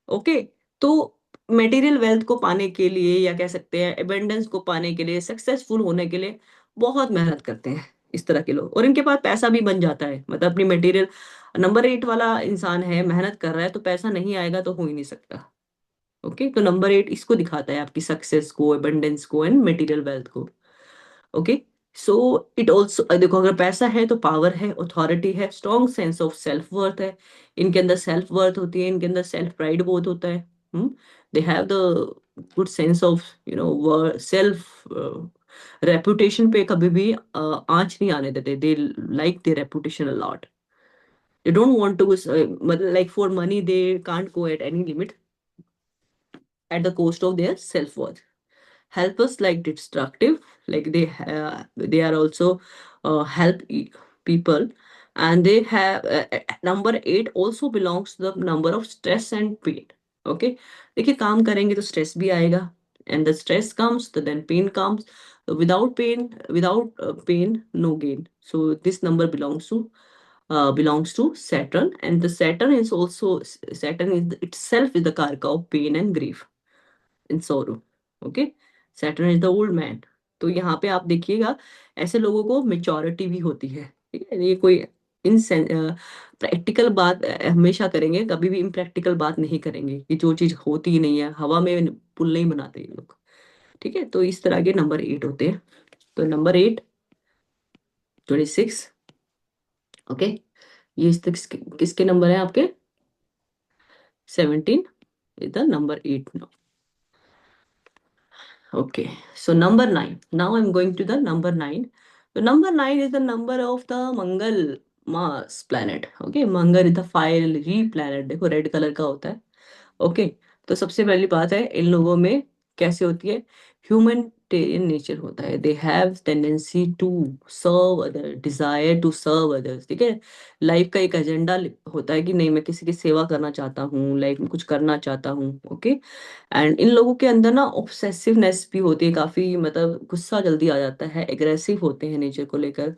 Okay, तो मटेरियल वेल्थ को पाने के लिए, या कह सकते हैं एबेंडेंस को पाने के लिए, सक्सेसफुल होने के लिए बहुत मेहनत करते हैं इस तरह के लोग, और इनके पास पैसा भी बन जाता है, मतलब अपनी मटेरियल। नंबर 8 वाला इंसान है, मेहनत कर रहा है, तो पैसा नहीं आएगा तो हो ही नहीं सकता। ओके, तो नंबर 8 इसको दिखाता है, आपकी सक्सेस को, एबेंडेंस को एंड मटेरियल वेल्थ को। ओके, सो इट ऑल्सो, देखो अगर पैसा है तो पावर है, अथॉरिटी है, strong sense of self worth है। इनके अंदर सेल्फ वर्थ होती है, इनके अंदर सेल्फ प्राइड बहुत होता है। They have the good sense of, self reputation पे कभी भी आंच नहीं आने देते। They like their reputation a lot. They don't want to, मतलब like for money they can't go at any limit at the cost of their self worth। Helpers like destructive, like they are also help people, and they have number 8 also belongs to the number of stress and pain। okay, देखिए काम करेंगे तो स्ट्रेस भी आएगा, and the stress comes तो then pain comes। So without pain no gain। So this number belongs to Saturn, and the Saturn is also, Saturn is itself is the karka of pain and grief इन सोरो। Okay, Saturn is the old man. तो यहाँ पे आप देखिएगा, ऐसे लोगों को मेच्योरिटी भी होती है। ठीक है, ये कोई इन प्रैक्टिकल बात हमेशा करेंगे, कभी भी इम्प्रैक्टिकल बात नहीं करेंगे, कि जो चीज होती ही नहीं है, हवा में पुल नहीं बनाते ये लोग। ठीक है, तो इस तरह के नंबर 8 होते हैं। तो नंबर 8, 26। ओके, ये किसके नंबर है आपके? 17 is the number 8 now. Okay, so number 9. Now I'm going to the number 9. So number 9 is the number of the Mangal Mars planet. Okay, Mangal is the fiery planet. देखो रेड कलर का होता है. ओके, तो सबसे पहली बात है इन लोगों में कैसे होती है, ह्यूमैनिटेरियन नेचर होता है. They have tendency to serve other, desire to serve others. ठीक है, लाइफ का एक एजेंडा होता है कि नहीं मैं किसी की सेवा करना चाहता हूँ, लाइफ में कुछ करना चाहता हूँ. ओके, एंड इन लोगों के अंदर ना ऑब्सेसिवनेस भी होती है काफी, मतलब गुस्सा जल्दी आ जाता है, एग्रेसिव होते हैं नेचर को लेकर.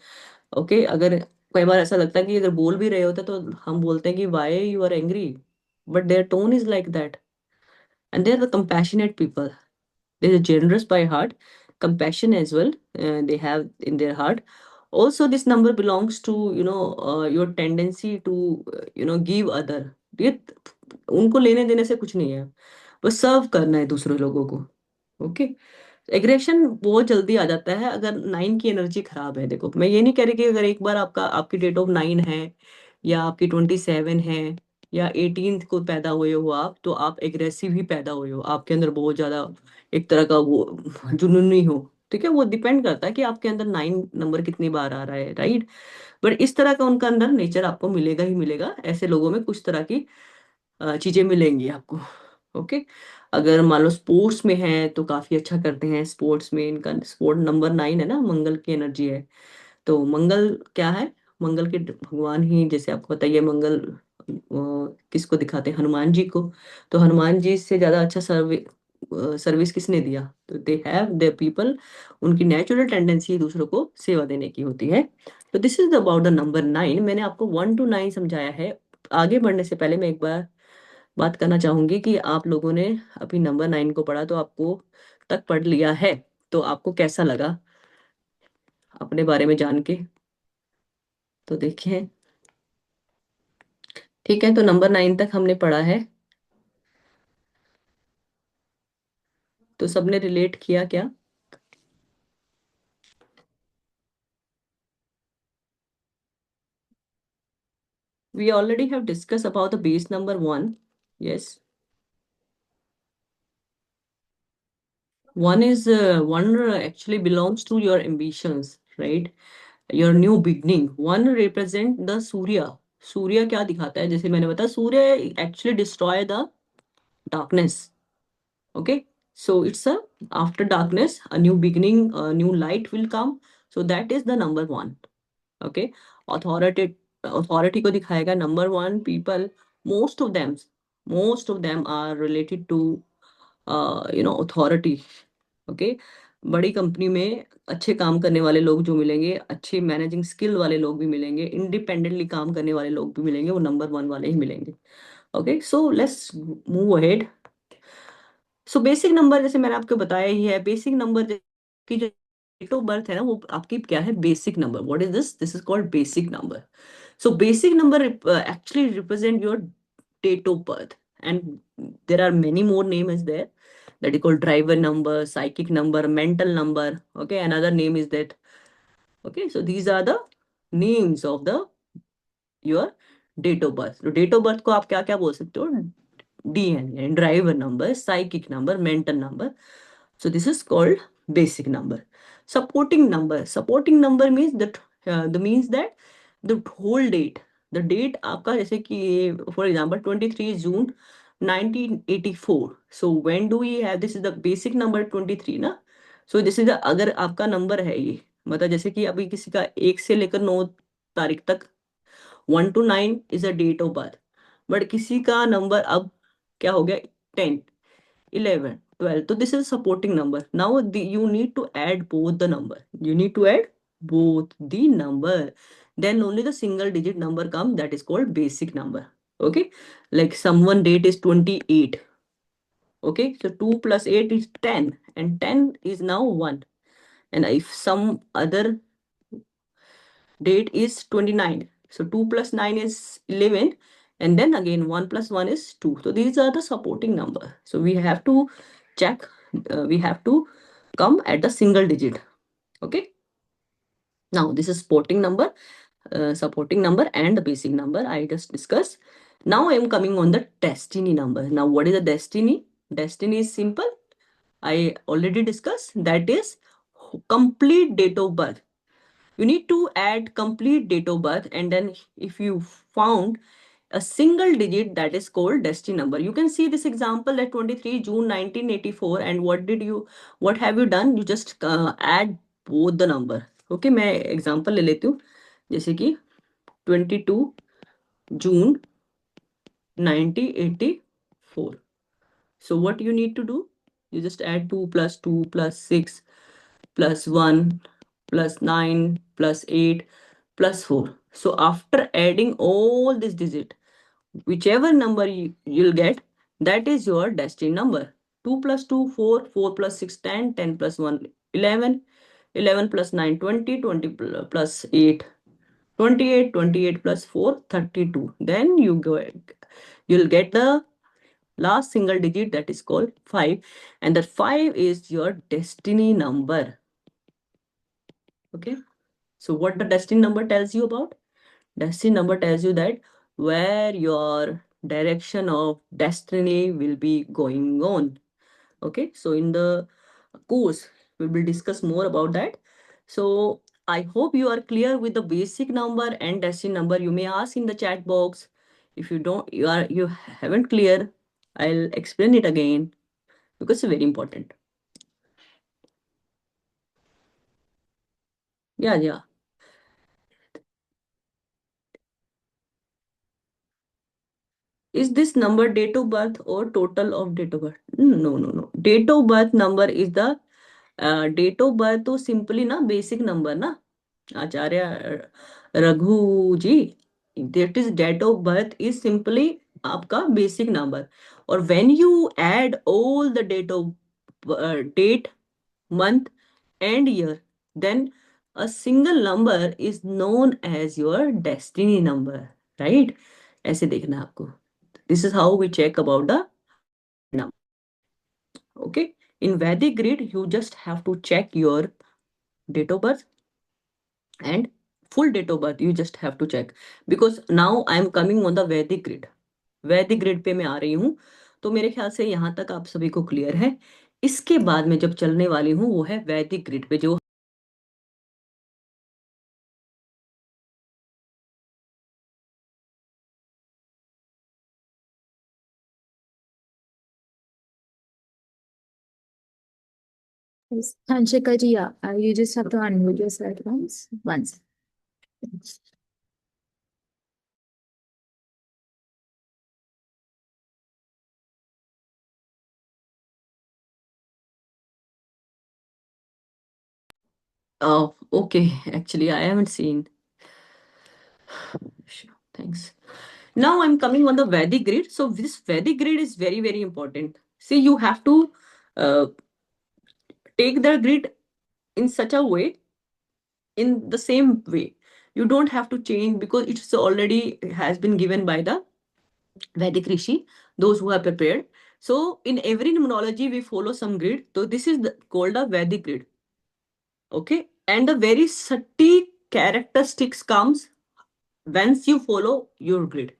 ओके, अगर कई बार ऐसा लगता है कि अगर बोल भी रहे होते तो हम बोलते हैं कि why you are angry, but their tone is like that. And they're the compassionate people. They're generous by heart, compassion as well. They have in their heart. Also, this number belongs to your tendency to give other. ये उनको लेने देने से कुछ नहीं है, बस सर्व करना है दूसरे लोगों को. ओके, एग्रेशन बहुत जल्दी आ जाता है अगर 9 की एनर्जी खराब है. देखो मैं ये नहीं कह रही कि अगर एक बार आपकी डेट ऑफ 9 है, या आपकी 27 है, या 18 को पैदा हुए हो आप, तो आप एग्रेसिव ही पैदा हुए हो, आपके अंदर बहुत ज्यादा एक तरह का वो जुनूनी हो. ठीक है, वो डिपेंड करता है कि आपके अंदर 9 नंबर कितनी बार आ रहा है, राइट. बट इस तरह का उनका अंदर नेचर आपको मिलेगा ही मिलेगा. ऐसे लोगों में कुछ तरह की चीजें मिलेंगी आपको. ओके, अगर मान लो स्पोर्ट्स में है तो काफी अच्छा करते हैं. स्पोर्ट्स में इनका स्पोर्ट नंबर 9 है ना, मंगल की एनर्जी है. तो मंगल क्या है, मंगल के भगवान ही, जैसे आपको बताइए मंगल किसको दिखाते हैं, हनुमान जी को. तो हनुमान जी से ज्यादा अच्छा सर्विस किसने दिया, तो दे हैव द पीपल, उनकी नेचुरल टेंडेंसी दूसरों को सेवा देने की होती है. तो this is about the number 9. मैंने आपको 1 to 9 समझाया है. आगे बढ़ने से पहले मैं एक बार बात करना चाहूंगी कि आप लोगों ने अभी नंबर 9 को पढ़ा, तो आपको तक पढ़ लिया है, तो आपको कैसा लगा अपने बारे में जान के, तो देखिए. ठीक है, तो नंबर 9 तक हमने पढ़ा है, तो सबने रिलेट किया क्या? We already have discussed about the base number 1. Yes. One actually belongs to your ambitions, right? Your new beginning. One represent the Surya. सूर्य क्या दिखाता है, जैसे मैंने बताया Surya actually destroy the darkness. Okay, so it's a after darkness a new beginning, a new light will come. So that is the number 1. Okay, authority को दिखाएगा. Number 1 people, most of them are related to authority. Okay, बड़ी कंपनी में अच्छे काम करने वाले लोग जो मिलेंगे, अच्छे मैनेजिंग स्किल वाले लोग भी मिलेंगे, इंडिपेंडेंटली काम करने वाले लोग भी मिलेंगे, वो नंबर 1 वाले ही मिलेंगे. Okay, so let's move ahead. So basic number जैसे मैंने आपको बताया ही है, बेसिक नंबर की जो डेट ऑफ बर्थ है ना, वो आपकी क्या है, basic number. What is this, this is called basic number. So basic number actually represent your date of birth, and there are many more names there, that is called driver number, psychic number, mental number. Okay, another name is that. Okay, so these are the names of the your date of birth. तो डेट ऑफ बर्थ को आप क्या क्या बोल सकते हो, DNA, driver number, psychic number, mental number. So this is called basic number. Supporting number means that the means that the whole date, the date आपका, जैसे कि for example 23 June 1984. So when do we have, this is the basic number 23 ना. So this is the, अगर आपका नंबर है ये, मतलब जैसे कि अभी किसी का 1 से लेकर 9 तारीख तक, 1 to 9 is a date of birth. But किसी का नंबर अब क्या हो गया, 10, 11, 12, तो this is supporting number. Now you need to add both the number, you need to add both the number, then only the single digit number come, that is called basic number. Okay, like someone date is 28. Okay, so 2 plus 8 is 10, and 10 is now 1. And if some other date is 29, so 2 plus 9 is 11, and then again 1 plus 1 is 2. So these are the supporting number. So we have to check, we have to come at the single digit. Okay, now this is supporting number and the basic number I just discussed. Now I am coming on the destiny number. Now, what is the destiny? Destiny is simple. I already discussed. That is complete date of birth. You need to add complete date of birth, and then if you found a single digit, that is called destiny number. You can see this example at 23 June 1984, and what have you done? You just add both the number. Okay, मैं example ले लेती हूँ, जैसे कि 22 June 1984. So what you need to do? You just add 2 plus 2 plus 6 plus 1 plus 9 plus 8 plus 4. So after adding all this digit, whichever number you'll get, that is your destiny number. 2 plus 2, 4, 4 plus 6, 10, 10 plus 1, 11, 11 plus 9, 20, 20 plus 8, 28, 28 plus 4, 32. Then you'll get the last single digit, that is called 5, and that 5 is your destiny number. Okay, so what the destiny number tells you about? Destiny number tells you that where your direction of destiny will be going on. Okay, so in the course we will discuss more about that. So I hope you are clear with the basic number and destiny number. You may ask in the chat box. If you haven't clear, I'll explain it again because it's very important. Yeah. Is this number date of birth or total of date of birth? No. Date of birth number is the date of birth तो simply ना basic number ना आचार्य रघु जी, that is date of birth is simply आपका basic number. और when you add all the date, month and year, then a single number is known as your destiny number, right? ऐसे देखना है आपको. This is how we check about the number. Okay, in Vedic grid you just have to check your date of birth and full date of birth. You just have to check, because now I am coming on the Vedic grid. वैदिक ग्रिड पे मैं आ रही हूँ, तो मेरे ख्याल से यहाँ तक आप सभी को क्लियर है. इसके बाद मैं जब चलने वाली हूँ वो है वैदिक ग्रिड पे, जो Yes. Hanshika ji, yeah, you just have to unmute yourself once. oh, okay, actually I haven't seen. Sure, thanks. Now I'm coming on the Vedic grid. So this Vedic grid is very, very important. See, you have to uh, take the grid in such a way, in the same way. You don't have to change because it's already has been given by the Vedic Rishi, those who are prepared. So in every numerology, we follow some grid. So this is called a Vedic grid. Okay. And the very subtle characteristics comes once you follow your grid.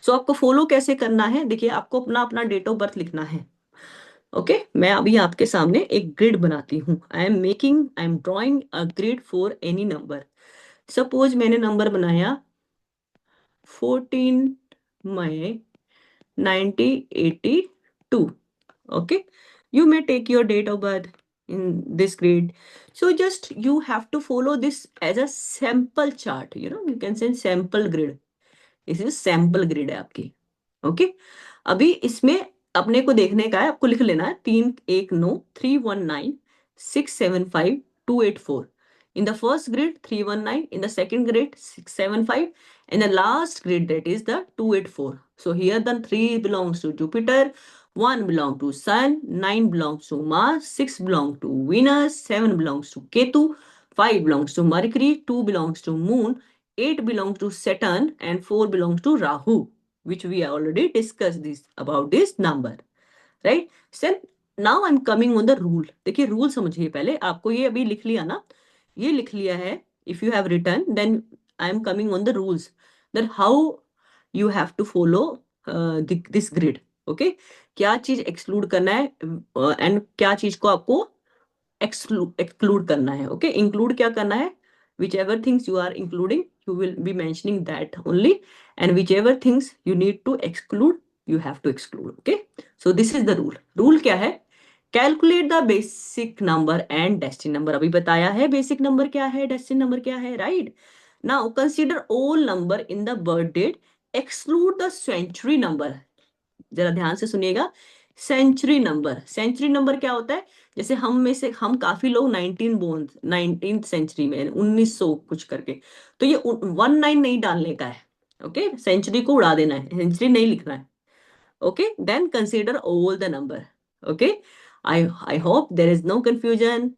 So आपको फॉलो कैसे करना है? देखिए, आपको अपना अपना डेट ऑफ बर्थ लिखना है. ओके, मैं अभी आपके सामने एक ग्रिड बनाती हूँ. I am drawing a grid for any number. Suppose मैंने नंबर बनाया 14 मई 1982. Okay, you may take your date of birth in this grid. So just you have to follow this as a sample chart. You can say sample grid. This is sample grid है आपकी. ओके, अभी इसमें अपने को देखने का है, आपको लिख लेना है 319 319 675 284. In the first grid 319, in the second grid 675, and the last grid, that is the 284. So here the 3 belongs to Jupiter, 1 belongs to Sun, 9 belongs to Mars, 6 belongs to Venus, 7 belongs to Ketu, 5 belongs to Mercury, 2 belongs to Moon, 8 belongs to Saturn, and 4 belongs to Rahu, which we already discussed about this number, right? So now I'm coming on the rule. देखिए rule समझिए पहले. आपको ये अभी लिख लिया ना, ये लिख लिया है. If you have written, then I am coming on the rules, that how you have to follow this grid. Okay, क्या चीज एक्सक्लूड करना है एंड क्या चीज को आपको एक्सक्लूड करना है. ओके, इंक्लूड क्या करना है? Whichever things you are including you will be mentioning that only, and whichever things you need to exclude you have to exclude. Okay, so this is the rule. Rule क्या है? Calculate the basic number and destiny number. अभी बताया है बेसिक नंबर क्या है, डेस्टिन नंबर क्या है, right? Now consider all number in the birth date, exclude the century number. जरा ध्यान से सुनिएगा. सेंचुरी नंबर, सेंचुरी नंबर क्या होता है? जैसे हम में से हम काफी लोग 19 सेंचुरी में, 1900 कुछ करके, तो ये 19 नहीं डालने का है. ओके, सेंचुरी को उड़ा देना है, सेंचुरी नहीं लिखना है. Okay, then consider all the number. Okay, I hope there is no confusion.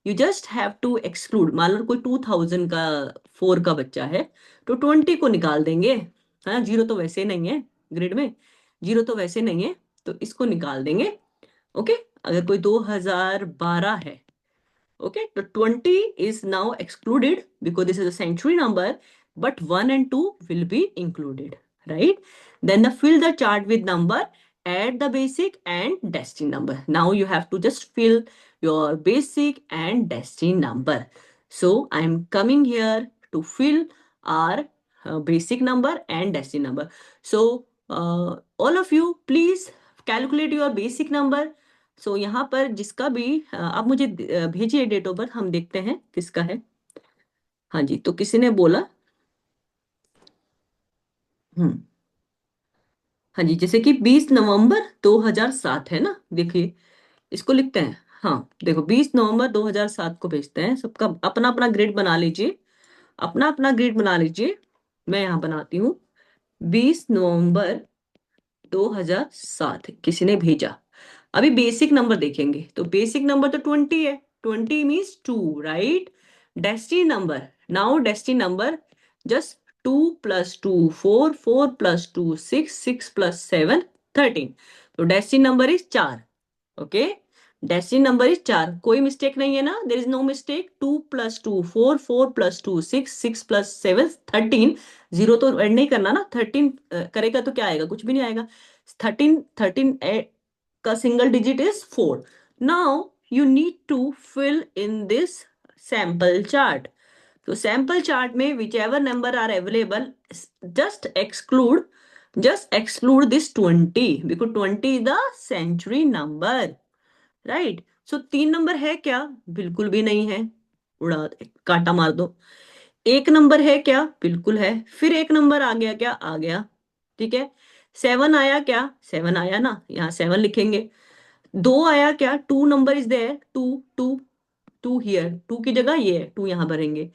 You just have to exclude. मान लो कोई 2000 का 4 का बच्चा है, तो 20 को निकाल देंगे. हाँ, जीरो तो वैसे नहीं है ग्रिड में, जीरो तो वैसे नहीं है, तो इसको निकाल देंगे. ओके, अगर कोई 2012 है, okay, the 20 is now excluded because this is a century number, but 1 and 2 will be included, right? Then fill the chart with number, add the basic and destined number. Now you have to just fill your basic and destined number. So I'm coming here to fill our basic number and destined number. So all of you please calculate your basic number. सो यहाँ पर जिसका भी आप मुझे भेजिए डेट ऑफ बर्थ, हम देखते हैं किसका है. हाँ जी, तो किसी ने बोला. हम्म, हाँ जी, जैसे कि 20 नवंबर 2007 है ना, देखिए इसको लिखते हैं. हाँ देखो, 20 नवंबर 2007 को भेजते हैं. सबका अपना अपना ग्रिड बना लीजिए, अपना अपना ग्रिड बना लीजिए. मैं यहाँ बनाती हूँ. 20 नवंबर 2007 किसी ने भेजा. अभी बेसिक नंबर देखेंगे, तो बेसिक नंबर तो 20 है. 20 means 2, right? Destiny number, now destiny number just 2 + 2 4, 4 + 2 6, 6 + 7 13. तो destiny number is 4. Okay, destiny number is 4. कोई मिस्टेक नहीं है ना? There is no mistake. 2 + 2 4, 4 + 2 6, 6 + 7 13. Zero तो ऐड नहीं करना ना. 13 करेगा तो क्या आएगा? कुछ भी नहीं आएगा. 13 13 का single digit is 4. Now you need to fill in this sample chart. तो सैंपल चार्ट में whichever number are available, just exclude this 20 because 20 is the century number, right? So 3 number है क्या? बिल्कुल भी नहीं है, उड़ा काटा मार दो. एक नंबर है क्या? बिल्कुल है. फिर एक नंबर आ गया क्या? आ गया. ठीक है. 7 आया क्या? 7 आया ना, यहाँ 7 लिखेंगे. 2 आया क्या? 2 नंबर इज देयर. 2 2 2 हियर, 2 की जगह ये 2 यहाँ भरेंगे.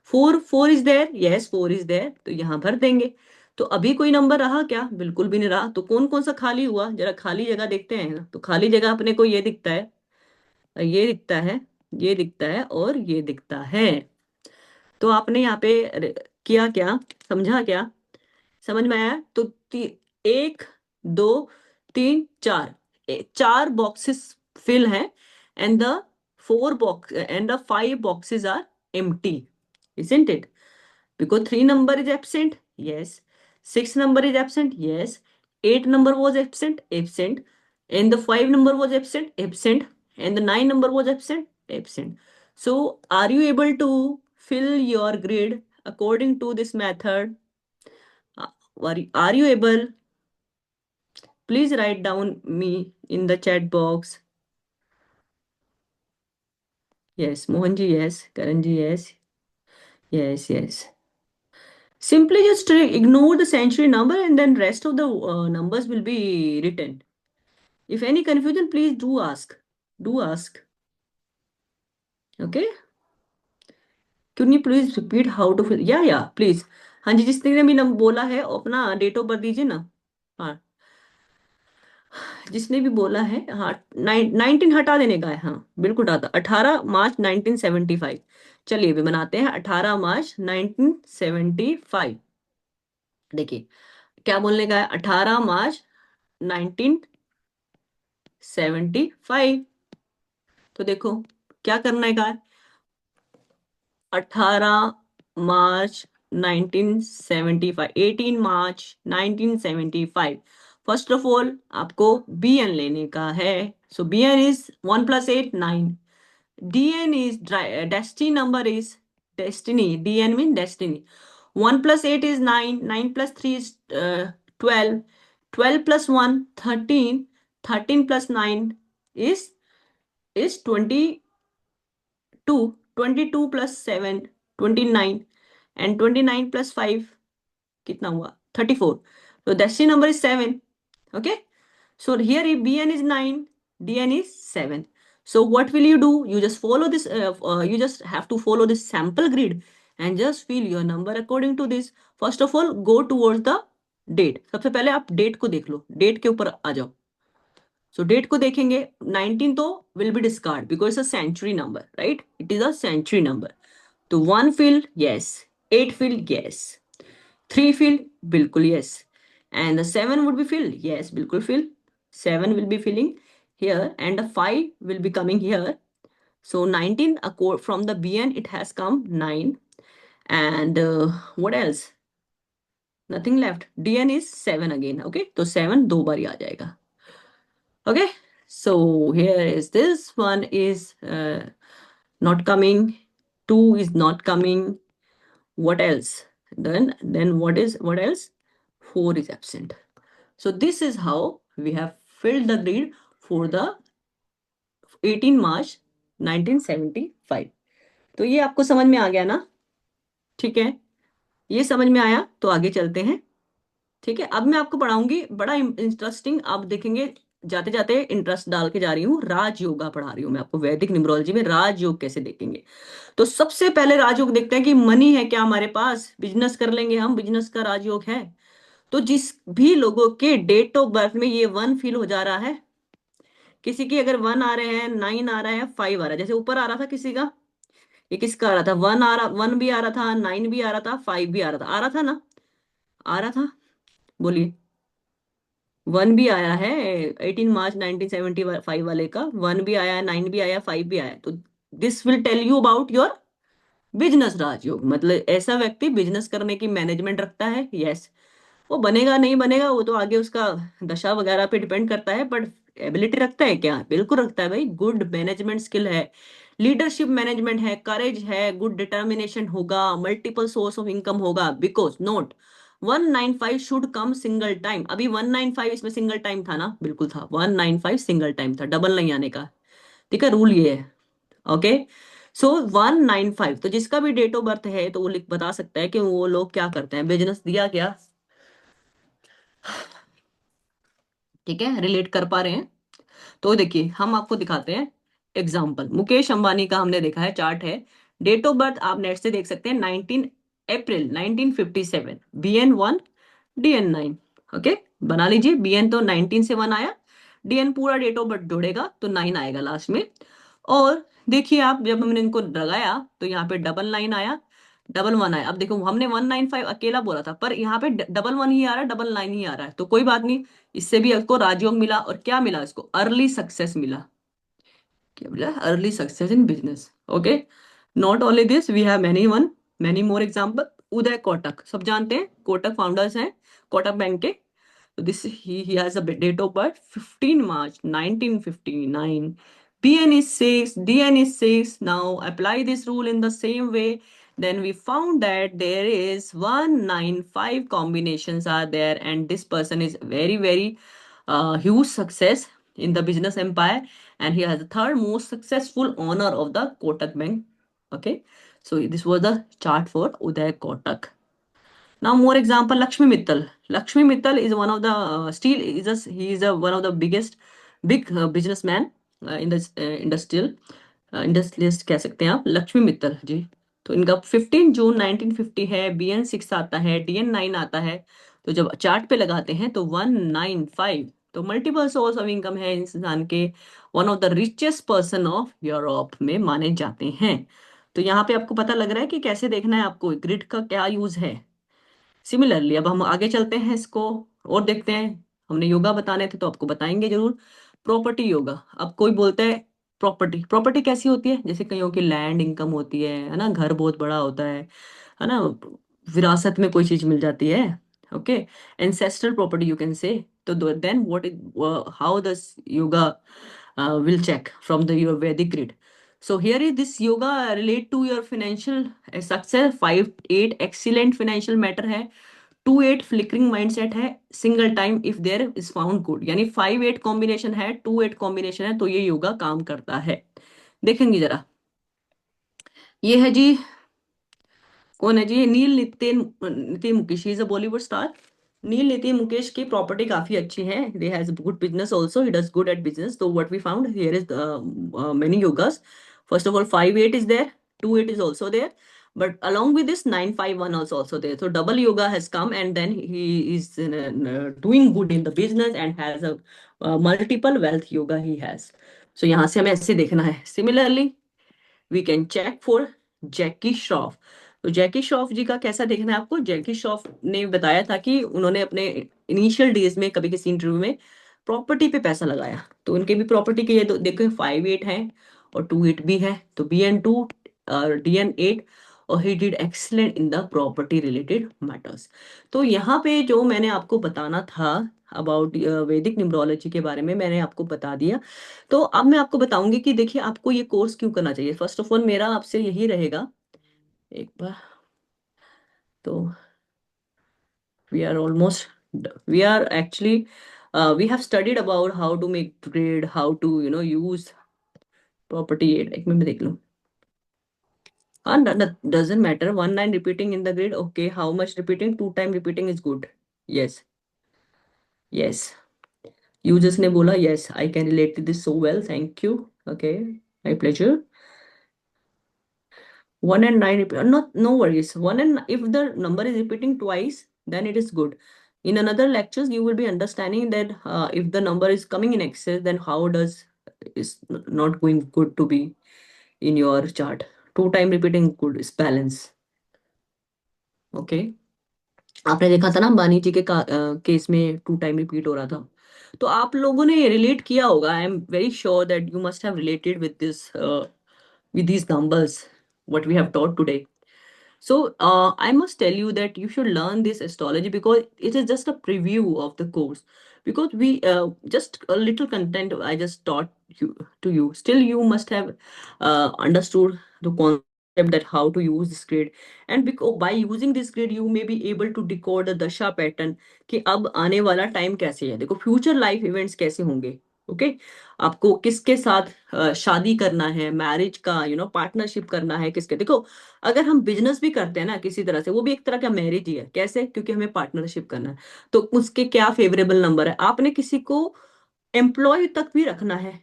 4 4 is there. Yes 4 is there, तो यहाँ भर देंगे. तो अभी कोई नंबर रहा क्या? बिल्कुल भी नहीं रहा. तो कौन कौन सा खाली हुआ? जरा खाली जगह देखते हैं. तो खाली जगह अपने को ये दिखता है, ये दिखता है, ये दिखता है और ये दिखता है. तो आपने यहाँ पे किया क्या? समझा क्या? समझ में आया? तो 1 2 3 4, 4 बॉक्सेस फिल हैं, and the 4 box and the 5 boxes are empty, isn't it? Because 3 number is absent, yes. 6 number is absent, yes. 8 number was absent, absent. And the 5 number was absent, absent. And the 9 number was absent, absent. So are you able to fill your grid according to this method? Uh, are you able? Please write down me in the chat box. Yes, Mohanji, yes. Karanji, yes. Yes, yes. Simply just ignore the century number and then rest of the numbers will be written. If any confusion, please do ask. Do ask. Okay? Can you please repeat how to fill? Yeah, please. हाँ जी, जिसने भी नंबर बोला है अपना डेट ऑफ बर्थ दीजिए ना. हाँ, जिसने भी बोला है. हाँ, 19 हटा देने का है. हाँ बिल्कुल हटा. 18 मार्च 1975. चलिए भी बनाते हैं. 18 मार्च 1975. देखिए क्या बोलने का है. 18 मार्च 1975. तो देखो क्या करने का है. 18 मार्च 1975, 18 मार्च 1975। फर्स्ट ऑफ ऑल आपको BN लेने का है। सो BN is 1 + 8 9। DN is destiny number is destiny. DN means destiny. 1 + 8 is 9. 9 + 3 is 12. 12 + 1 13. 13 + 9 is 22. 22 + 7 29, and 29 + 5 कितना हुआ 34। So destiny number is 7. Okay. So here if BN is 9, DN is 7. So what will you do? You just follow this, you just have to follow this sample grid and just fill your number according to this. First of all, go towards the date. सबसे पहले आप डेट को देख लो, डेट के ऊपर आ जाओ। So डेट को देखेंगे, 19 तो will be discard because it's a century number, right? It is a century number. तो 1 field, yes. 8 field, yes. 3 field, बिल्कुल yes. And the 7 would be filled, yes, बिल्कुल fill. 7 will be filling here, and the 5 will be coming here. So 19 from the BN it has come 9, and what else? Nothing left. DN is 7 again. Okay, so 7 दो बार ही आ जाएगा. Okay, so here is this one is not coming. 2 is not coming. What else? Then what else? 4 is absent. So this is how we have filled the grid for the 18 March 1975. तो ये आपको समझ में आ गया ना? ठीक है, ये समझ में आया तो आगे चलते हैं। ठीक है, अब मैं आपको पढ़ाऊंगी बड़ा इंटरेस्टिंग, आप देखेंगे जाते जाते इंटरेस्ट डाल के जा रही हूँ, राजयोगा पढ़ा रही हूँ मैं आपको। वैदिक न्यूमरोलॉजी में राजयोग कैसे देखेंगे। तो सबसे पहले राजयोग देखते हैं कि मनी है क्या हमारे पास, बिजनेस कर लेंगे हम, बिजनेस का राजयोग है। तो जिस भी लोगों के डेट ऑफ बर्थ में ये 1 फील हो जा रहा है, किसी की अगर 1 आ रहे हैं, 9 आ रहा है, 5 आ रहा है, जैसे ऊपर आ रहा था किसी का, ये किसका आ रहा था, 1 भी आ रहा था, 9 भी आ रहा था, 5 भी आ रहा था ना, आ रहा था, बोलिए। 1 भी आया है 18 मार्च 1975 वाले का, 1 भी आया, 9 भी आया, 5 भी आया। तो this will tell you about your business Rajyog. मतलब ऐसा व्यक्ति बिजनेस करने की मैनेजमेंट रखता है, यस। वो बनेगा नहीं बनेगा वो तो आगे उसका दशा वगैरह पे डिपेंड करता है, बट एबिलिटी रखता है क्या, बिल्कुल रखता है भाई। गुड मैनेजमेंट स्किल है, लीडरशिप मैनेजमेंट है, करेज है, गुड डिटर्मिनेशन होगा, मल्टीपल सोर्स ऑफ इनकम होगा। Because note 195 should come single time. अभी 195 इसमें सिंगल टाइम था ना, बिल्कुल था, 195 सिंगल टाइम था, डबल नहीं आने का। ठीक है, रूल ये है। ओके, सो 195, तो जिसका भी डेट ऑफ बर्थ है तो वो लिख बता सकता है कि वो लोग क्या करते हैं, बिजनेस दिया क्या। ठीक है, रिलेट कर पा रहे हैं। तो देखिए हम आपको दिखाते हैं एग्जाम्पल। मुकेश अंबानी का हमने देखा है, चार्ट है, डेट ऑफ बर्थ आप नेट से देख सकते हैं, 19 अप्रैल 1957, BN 1 DN 9। ओके, बना लीजिए, BN तो 19 से 1 आया, DN पूरा डेट ऑफ बर्थ जोड़ेगा तो 9 आएगा लास्ट में। और देखिए आप, जब हमने इनको लगाया तो यहाँ पे 99 आया, 11 आया। अब देखो हमने 195 अकेला बोला था, पर यहाँ पे 11 ही आ रहा है, 99 ही आ रहा है, तो कोई बात नहीं, इससे भी इसको राजयोग मिला। और क्या मिला इसको, अर्ली सक्सेस मिला। क्या मिला, early success in business. Okay, not only this, we have many more example. Uday Kotak, सब जानते हैं, कोटक फाउंडर्स हैं कोटक बैंक के। So this he has a date of birth 15 March 1959. BN is 6, DN is 6. Now apply this rule in the same way. Then we found that there is 195 combinations are there, and this person is very huge success in the business empire, and he has the third most successful owner of the Kotak Bank. Okay, so this was the chart for Uday Kotak. Now more example, Lakshmi Mittal. Lakshmi Mittal is one of the still is a, he is a, one of the big businessman in the industrial industrialist कह सकते हैं आप, लक्ष्मी मित्तल जी। तो इनका 15 जून 1950 है, BN 6 आता है, DN 9 आता है। तो जब चार्ट पे लगाते हैं तो 195, तो मल्टीपल सोर्स ऑफ इनकम है इंसान के, one of the richest person of Europe में माने जाते हैं। तो यहाँ पे आपको पता लग रहा है कि कैसे देखना है आपको, ग्रिड का क्या यूज है। सिमिलरली अब हम आगे चलते हैं इसको और देखते हैं। हमने योगा बताने थे तो आपको बताएंगे जरूर। प्रॉपर्टी योगा, अब कोई बोलता है प्रॉपर्टी, प्रॉपर्टी कैसी होती है, जैसे कईयों की लैंड इनकम होती है ना, घर बहुत बड़ा होता है ना, विरासत में कोई चीज मिल जाती है, okay, ancestral property you can say, तो देन व्हाट इज, हाउ दस yoga will check from the your Vedic grid. So here is this yoga relate to your financial success. 5-8 excellent financial matter है, 2-8 फ्लिकरिंग माइंडसेट है, single time if there is found good, यानी 5-8 कॉम्बिनेशन है, 2-8 कॉम्बिनेशन है, तो ये योगा काम करता है। देखेंगे जरा, ये है जी, कौन है जी, ये Neil Nitin Nitin Mukesh, is a Bollywood star. Neil Nitin Mukesh की प्रॉपर्टी काफी अच्छी है, they has good business also, he does good at business. तो what we found here is many yogas. First of all 5-8 is there, 2-8 is also there, but along with this 9-5-1 also there. So double yoga has come, and then he is doing good in the business and has a multiple wealth yoga he has. So यहाँ से हमें ऐसे देखना है। Similarly, we can check for Jackie Shroff. तो जैकी श्रॉफ जी का कैसा देखना है आपको? जैकी श्रॉफ ने बताया था कि उन्होंने अपने इनिशियल डेज में कभी किसी इंटरव्यू में प्रॉपर्टी पे पैसा लगाया, तो उनके भी प्रॉपर्टी के ये देखो 5-8 है और 2-8 भी है, तो BN2 और DN8, और he did excellent in the property related matters. तो यहाँ पे जो मैंने आपको बताना था अबाउट वैदिक न्यूमरोलॉजी के बारे में, मैंने आपको बता दिया। तो अब मैं आपको बताऊंगी कि देखिए आपको ये कोर्स क्यों करना चाहिए। फर्स्ट ऑफ ऑल मेरा आपसे यही रहेगा, एक बार तो we are almost, we are actually we have studied about how to make grade, how to use property aid. एक मिनट में देख लो। हाँ, doesn't matter, 1 line repeating in the grid, okay, how much repeating, 2 time repeating is good, yes, yes, users ने बोला yes, I can relate to this so well, thank you, okay, my pleasure। 1 and 9 repeat, not, no worries, one, and if the number is repeating twice, then it is good. In another lectures you will be understanding that if the number is coming in excess, then how does is not going good to be in your chart। 2 time repeating good is balance, okay। आपने देखा था ना अंबानी जी के केस में 2 time रिपीट हो रहा था, तो आप लोगों ने रिलेट किया होगा, I am very sure that you must have related with this, with these numbers what we have taught today। So I must tell you that you should learn this astrology because it is just a preview of the course, because we just a little content I just taught you to you, still you must have understood the concept that how to use this grid, and because by using this grid you may be able to decode the dasha pattern कि अब आने वाला टाइम कैसे है, देखो फ्यूचर लाइफ इवेंट्स कैसे होंगे, ओके। आपको किसके साथ शादी करना है, मैरिज का पार्टनरशिप करना है किसके, देखो अगर हम बिजनेस भी करते हैं ना किसी तरह से, वो भी एक तरह का मैरिज ही है, कैसे, क्योंकि हमें पार्टनरशिप करना है, तो उसके क्या फेवरेबल नंबर है, आपने किसी को एम्प्लॉय तक भी रखना है,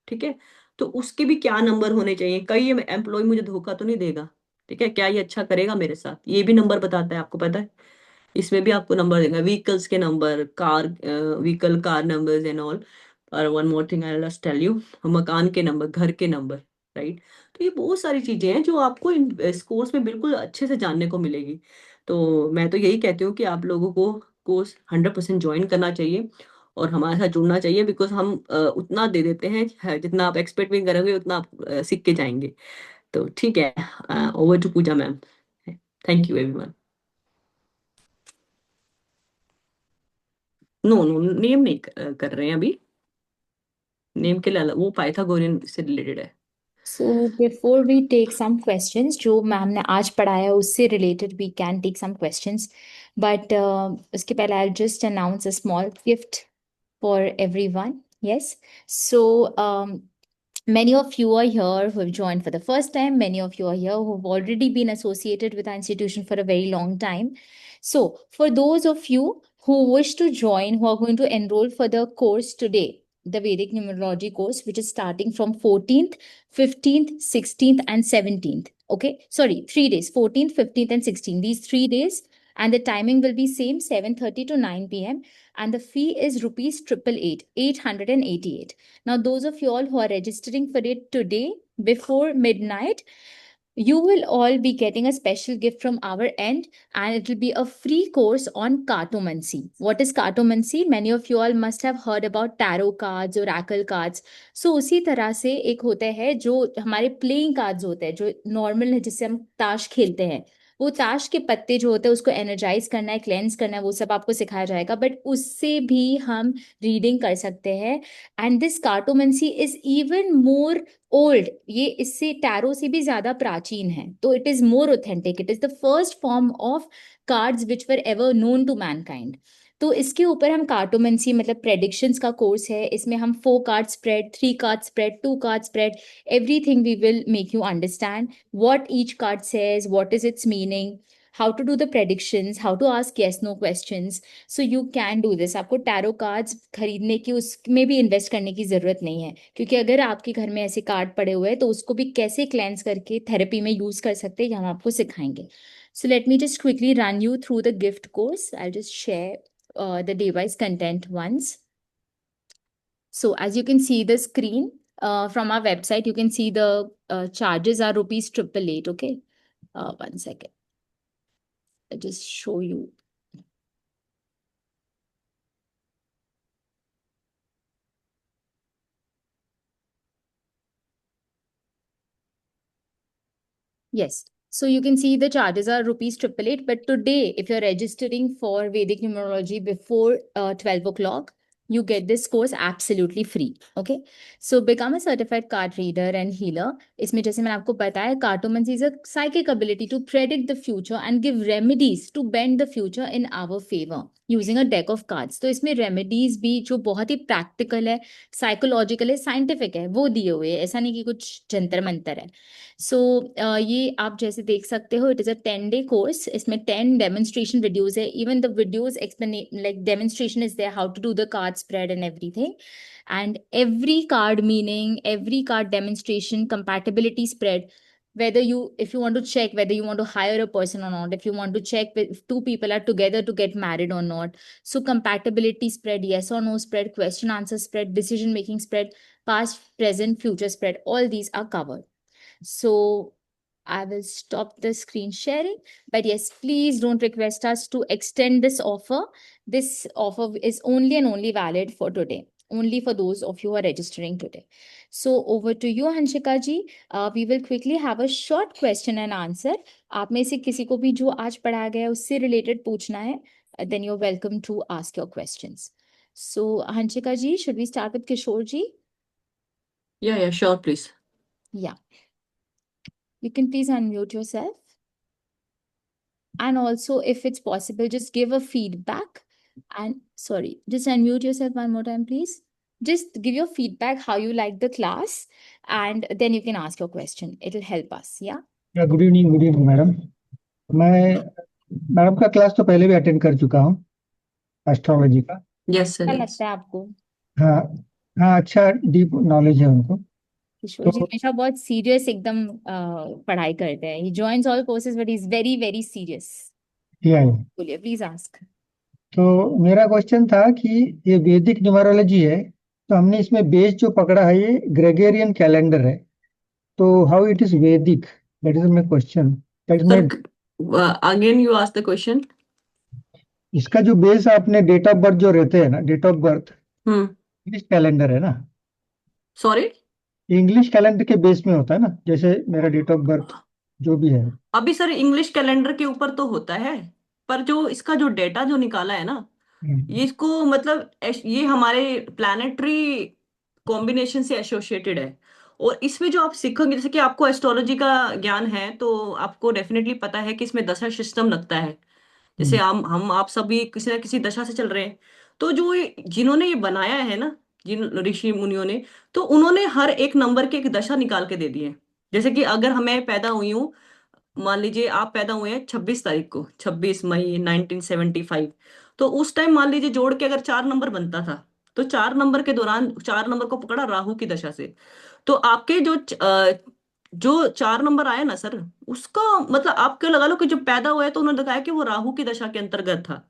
ठीक है, तो उसके भी क्या नंबर होने चाहिए, कई एम्प्लॉय मुझे धोखा तो नहीं देगा, ठीक है, क्या ये अच्छा करेगा मेरे साथ, ये भी नंबर बताता है, आपको पता है, इसमें भी आपको नंबर देगा, व्हीकल्स के number, car vehicle car numbers and all. और one more thing I just tell you, मकान के नंबर, घर के नंबर, राइट। तो ये बहुत सारी चीजें हैं जो आपको इस कोर्स में बिल्कुल अच्छे से जानने को मिलेगी। तो मैं तो यही कहती हूँ कि आप लोगों को कोर्स 100% ज्वाइन करना चाहिए और हमारे साथ जुड़ना चाहिए, बिकॉज हम उतना दे देते हैं जितना आप एक्सपेक्ट भी करोगे उतना आप सीख के जाएंगे। तो ठीक है, over to Puja ma'am. Thank you everyone. No no, name नहीं कर रहे हैं अभी, नेम के लिए वो पाइथागोरियन से रिलेटेड है। So before we take some questions, जो मैम ने आज पढ़ाया उससे related we can take some questions, but उसके पहले I'll just announce a small gift for everyone. Yes, so many of you are here who have joined for the first time. Many of you are here who have already been associated with our institution for a very long time. So for those of you who wish to join, who are going to enroll for the course today, the Vedic numerology course, which is starting from 14th, 15th, 16th, and 17th. Okay, sorry, 3 days, 14th, 15th, and 16th. These 3 days, and the timing will be same, 7:30 to 9 p.m. And the fee is rupees 888. Now, those of you all who are registering for it today before midnight, you will all be getting a special gift from our end, and it will be a free course on cartomancy. What is cartomancy? Many of you all must have heard about tarot cards, oracle cards. So उसी तरह से एक होता है जो हमारे प्लेइंग कार्ड्स होते हैं, जो नॉर्मल है जिससे हम ताश खेलते हैं, वो ताश के पत्ते जो होते हैं उसको एनर्जाइज करना है, क्लेंस करना है, वो सब आपको सिखाया जाएगा, बट उससे भी हम रीडिंग कर सकते हैं। And this cartomancy is even more old, ये इससे टैरो से भी ज्यादा प्राचीन है, तो it is more authentic, it is the first form of cards which were ever known to mankind. तो इसके ऊपर हम कार्टोमेंसी मतलब प्रेडिक्शंस का कोर्स है, इसमें हम 4 card spread, 3 card spread, 2 card spread, everything we will make you understand what each card says, what is its meaning, how to do the predictions, how to ask yes no questions. So you can do this. आपको टैरो कार्ड्स खरीदने की उसमें भी इन्वेस्ट करने की जरूरत नहीं है, क्योंकि अगर आपके घर में ऐसे कार्ड पड़े हुए हैं तो उसको भी कैसे क्लेंस करके थेरेपी में यूज कर सकते हैं, ये हम आपको सिखाएंगे. So let me just quickly run you through the gift course. I'll just share the device content once. So as you can see the screen from our website, you can see the charges are rupees 888. Okay, 1 second. I'll just show you. Yes. So you can see the charges are rupees 888. But today, if you're registering for Vedic numerology before 12 o'clock, you get this course absolutely free. Okay. So become a certified card reader and healer. इसमें जैसे मैंने आपको बताया, cartomancy is a psychic ability to predict the future and give remedies to bend the future in our favor using a deck of cards. तो इसमें remedies भी जो बहुत ही practical है, psychological है, scientific है, वो दिए हुए हैं. ऐसा नहीं कि कुछ जंतर मंतर है. सो ये आप जैसे देख सकते हो, it is a 10 day course. इसमें 10 डेमोन्स्ट्रेशन वीडियोज है. Even the videos explain like demonstration is there, how to do the card spread and everything. And every card meaning, every card demonstration, compatibility spread, whether you, if you want to check whether you want to hire a person or not, if you want to check if two people are together to get married or not. So compatibility spread, yes or no spread, question answer spread, decision making spread, past, present, future spread, all these are covered. So I will stop the screen sharing. But yes, please don't request us to extend this offer. This offer is only and only valid for today, only for those of you who are registering today. So over to you, Hanshika ji. We will quickly have a short question and answer. आप में से किसी को भी जो आज पढ़ाया गया है उससे related पूछना है, then you're welcome to ask your questions. So Hanshika ji, should we start with Kishore ji? Yeah, sure, please. Yeah. You can please unmute yourself. And also, if it's possible, just give a feedback. And sorry, just unmute yourself one more time, please. Just give your feedback, how you like the class, and then you can ask your question. It'll help us. Yeah. Good evening madam. मैं मैडम का क्लास तो पहले भी अटेंड कर चुका हूँ एस्ट्रोलॉजी का. Yes, sir. क्या Yes. लगता है आपको? हाँ हाँ, अच्छा डीप नॉलेज है उनको. किशोर जी तो हमेशा बहुत सीरियस एकदम पढ़ाई करते हैं. He joins all courses, but he's very, very serious. ये बोलिए, प्लीज आस्क. तो मेरा क्वेश्चन था कि ये वैदिक न्यूमरोलॉजी है, तो हमने इसमें बेस जो पकड़ा है ये ग्रेगोरियन कैलेंडर है, तो हाउ इट इज वैदिक, that is my question. That is Sir, my. again you ask the question. इसका जो बेस आपने डेट ऑफ बर्थ जो रहते हैं ना, date of birth Hmm. English calendar है ना, Sorry. इंग्लिश कैलेंडर के बेस में होता है ना, जैसे मेरा डेट ऑफ बर्थ जो भी है. अभी सर इंग्लिश कैलेंडर के ऊपर तो होता है, पर जो इसका जो डेटा जो निकाला है ना, ये इसको मतलब ये हमारे प्लैनेटरी कॉम्बिनेशन से एसोसिएटेड है। और इसमें जो आप सीखोगे, जैसे कि आपको एस्ट्रोलॉजी का ज्ञान है तो आपको डेफिनेटली पता है कि इसमें दशा सिस्टम लगता है। जैसे हम आप सभी किसी ना किसी दशा से चल रहे हैं। तो जो जिन्होंने ये बनाया है ना, जिन ऋषि मुनियों ने, तो उन्होंने हर एक नंबर की एक दशा निकाल के दे दी है। जैसे कि अगर मैं पैदा हुई हूँ, मान लीजिए आप पैदा हुए हैं 26 तारीख को, 26 मई 1975, तो उस टाइम मान लीजिए जोड़ के अगर 4 नंबर बनता था, तो 4 नंबर के दौरान 4 नंबर को पकड़ा राहु की दशा से, तो आपके जो 4 नंबर आया ना सर, उसका मतलब आपको लगा लो कि जब पैदा हुआ है तो उन्होंने बताया कि वो राहु की दशा के अंतर्गत था।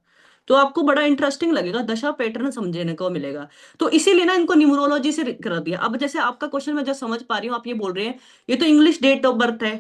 तो आपको बड़ा इंटरेस्टिंग लगेगा, दशा पैटर्न समझने को मिलेगा। तो इसीलिए ना इनको न्यूमरोलॉजी से कर दिया। अब जैसे आपका क्वेश्चन मैं जो समझ पा रही हूँ, आप ये बोल रहे हैं ये तो इंग्लिश डेट ऑफ बर्थ है,